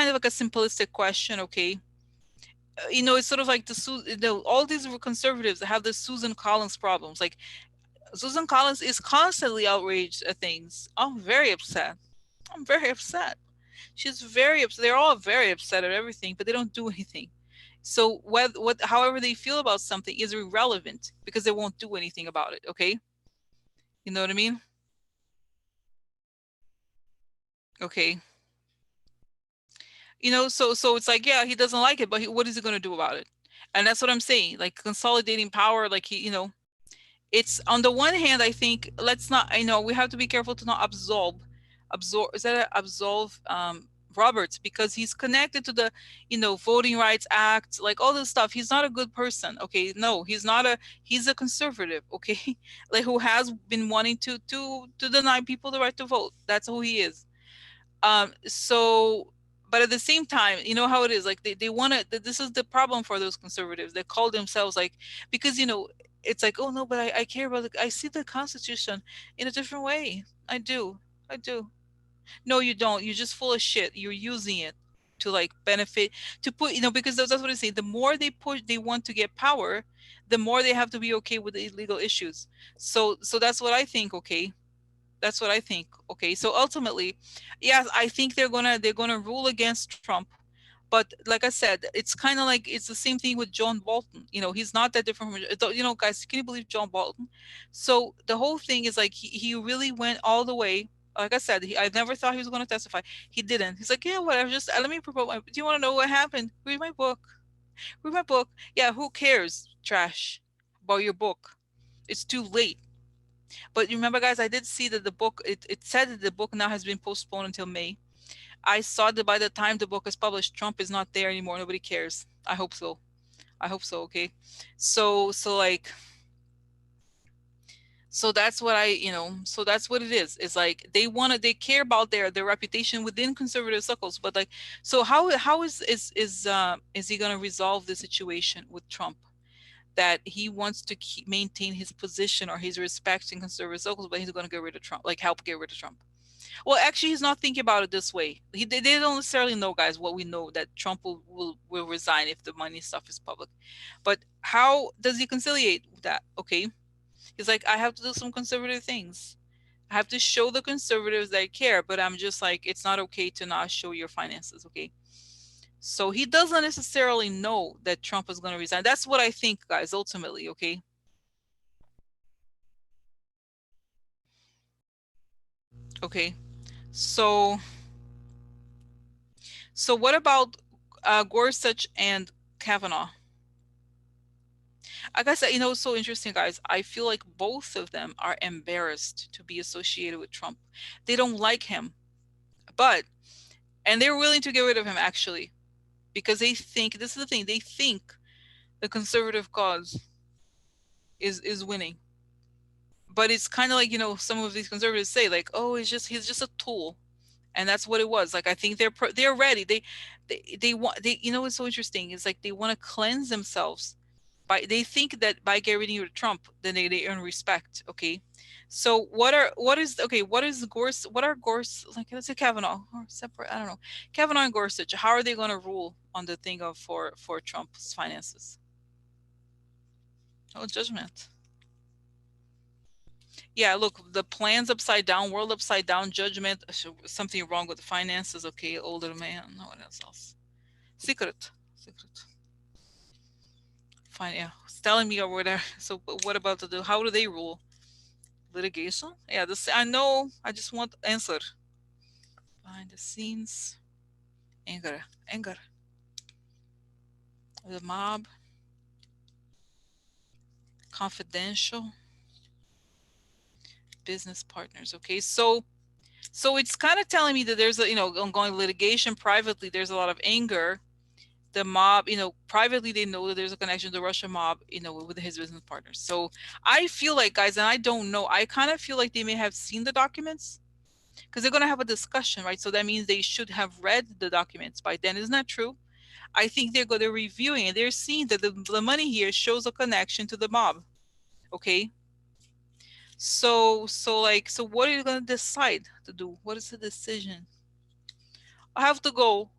of like a simplistic question, okay? It's sort of like all these conservatives have the Susan Collins problems. Like, Susan Collins is constantly outraged at things. I'm very upset. I'm very upset. She's very upset. They're all very upset at everything, but they don't do anything. So however they feel about something is irrelevant because they won't do anything about it. Okay, you know what I mean? Okay, so it's like, yeah, he doesn't like it, but what is he going to do about it? And that's what I'm saying. Like, consolidating power, like it's on the one hand, I think, let's not, I know we have to be careful to not absorb, is that absolve Roberts, because he's connected to the Voting Rights Act, like all this stuff. He's not a good person, okay? No, he's a conservative, okay? Like, who has been wanting to deny people the right to vote. That's who he is. So, but at the same time, you know how it is, like they want to, this is the problem for those conservatives. They call themselves, like, because it's like, oh no, but I care about I see the Constitution in a different way. I do. No, you don't. You're just full of shit. You're using it to, like, benefit, to put, because that's what I say. The more they want to get power, the more they have to be okay with the illegal issues. So that's what I think. Okay, that's what I think. Okay, so ultimately, yes, I think they're gonna rule against Trump. But like I said, it's kind of like it's the same thing with John Bolton. He's not that different from, guys, can you believe John Bolton? So the whole thing is like he really went all the way. Like I said, I never thought he was going to testify. He didn't. He's like, yeah, whatever. Just let me propose. Do you want to know what happened? Read my book. Read my book. Yeah, who cares? Trash about your book. It's too late. But remember, guys, I did see that the book, it said that the book now has been postponed until May. I saw that by the time the book is published, Trump is not there anymore. Nobody cares. I hope so. I hope so. Okay. So like, so that's what so that's what it is. It's like they care about their reputation within conservative circles. But like, so how is he going to resolve the situation with Trump? That he wants to maintain his position or his respect in conservative circles, but he's going to get rid of Trump, like help get rid of Trump. Well, actually, he's not thinking about it this way. They don't necessarily know, guys, what we know, that Trump will resign if the money stuff is public. But how does he conciliate that? Okay, he's like, I have to do some conservative things. I have to show the conservatives that I care, but I'm just like, it's not okay to not show your finances. Okay, so he doesn't necessarily know that Trump is going to resign. That's what I think, guys, ultimately. Okay. Okay. So what about Gorsuch and Kavanaugh? I guess it's so interesting, guys. I feel like both of them are embarrassed to be associated with Trump. They don't like him, but and they're willing to get rid of him, actually. because they think, this is the thing, they think the conservative cause is winning. But it's kind of like, some of these conservatives say like, oh, he's just a tool. And that's what it was. Like, I think they're ready. They want, what's so interesting is like they want to cleanse themselves by, they think that by getting rid of Trump, then they earn respect. Okay. So what is Gorse, what are Gorse, like, let's say Kavanaugh or separate, I don't know, Kavanaugh and Gorsuch, how are they going to rule on the thing of for Trump's finances? Oh, judgment. Yeah, look, the plan's upside down, world upside down, judgment, something wrong with the finances. Okay, older man. No, what else? Secret. Secret. Fine, yeah. It's telling me or whatever. So, but what about how do they rule? Litigation? Yeah, this, I know. I just want answer. Behind the scenes. Anger. Anger. The mob. Confidential. Business partners. Okay, so it's kind of telling me that there's a, ongoing litigation privately. There's a lot of anger. The mob, privately they know that there's a connection to the Russian mob, with his business partners. So I feel like, guys, and I don't know, I kind of feel like they may have seen the documents because they're going to have a discussion, right? So that means they should have read the documents by then. Isn't that true? I think they're reviewing and they're seeing that the money here shows a connection to the mob. Okay. So what are you going to decide to do? What is the decision? I have to go.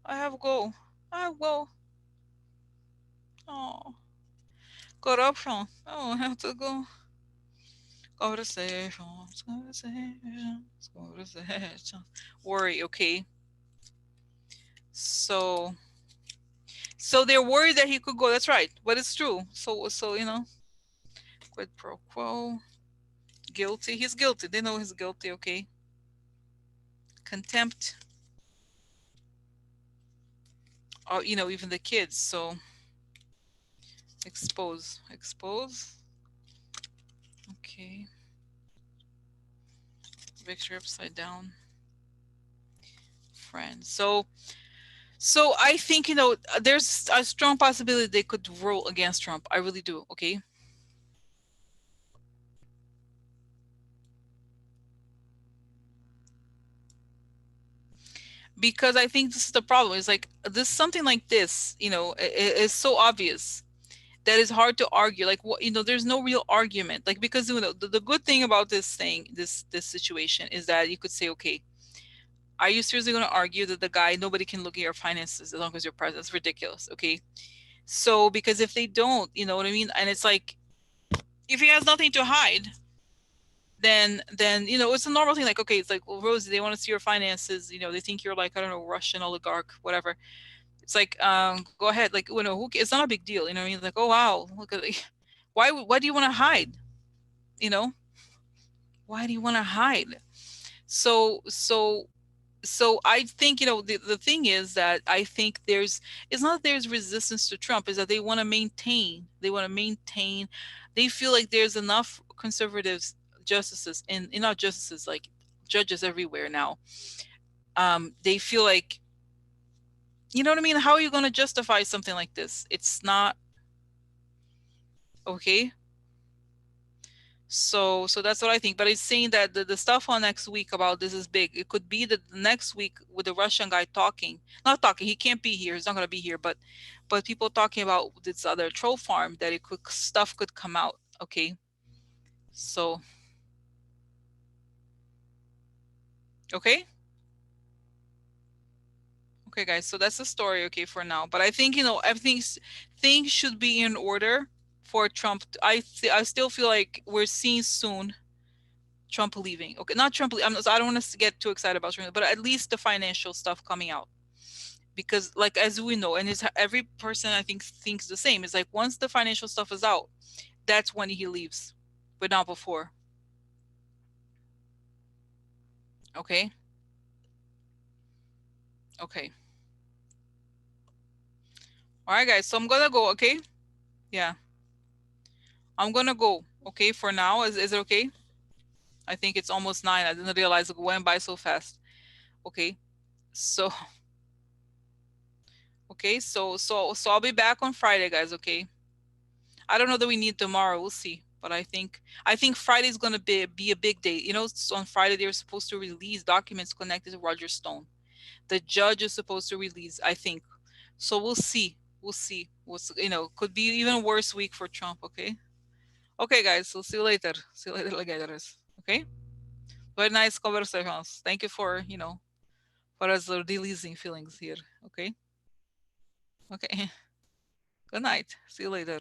I have to go. I have to go. Oh. Corruption. Oh, I have to go. Conversations, conversations, conversations. Worry, okay. So, so they're worried that he could go. That's right, but it's true. So quid pro quo. Guilty. He's guilty. They know he's guilty. Okay. Contempt. Or even the kids. So expose, expose. Okay. Victory upside down. Friend. So I think, there's a strong possibility they could rule against Trump. I really do. Okay. Because I think this is the problem. It's like this, something like this, is so obvious that it's hard to argue. Like, what, there's no real argument. Like, because the good thing about this thing, this situation, is that you could say, okay, are you seriously going to argue that the guy, nobody can look at your finances as long as you're president? That's ridiculous. Okay. So because if they don't, you know what I mean? And it's like, if he has nothing to hide, then it's a normal thing. Like, okay, it's like, well, Rosie, they want to see your finances. They think you're like, I don't know, Russian oligarch, whatever. It's like, go ahead. Like, it's not a big deal. You know what I mean? Like, oh wow, look at why do you want to hide? You know, why do you want to hide? So I think, the thing is that I think it's not that there's resistance to Trump, is that they want to maintain, they feel like there's enough conservatives, justices, and not justices, like judges everywhere now. They feel like, you know what I mean? How are you going to justify something like this? It's not okay. So that's what I think. But it's saying that the stuff on next week about this is big. It could be that the next week with the Russian guy not talking, he can't be here. He's not going to be here. But people talking about this other troll farm, that stuff could come out. Okay. So, okay. Okay, guys. So that's the story. Okay, for now. But I think, things should be in order for Trump. I still feel like we're seeing soon Trump leaving. Okay, not Trump. I don't want us to get too excited about Trump, but at least the financial stuff coming out. Because, like, as we know, and every person I think thinks the same. Is like, once the financial stuff is out, that's when he leaves, but not before. Okay. Okay. All right, guys. So I'm gonna go. Okay. Yeah. I'm gonna go. Okay. For now, is it okay? I think it's almost 9. I didn't realize it went by so fast. Okay. So Okay, so I'll be back on Friday, guys. Okay, I don't know that we need tomorrow. We'll see. But I think Friday is gonna be a big day. You know, on Friday they're supposed to release documents connected to Roger Stone. The judge is supposed to release, I think. So we'll see. We'll see. Could be even worse week for Trump. Okay. Okay, guys. So see you later. See you later, alligators. Okay. Very nice conversations. Thank you for us releasing feelings here. Okay. Okay. Good night. See you later.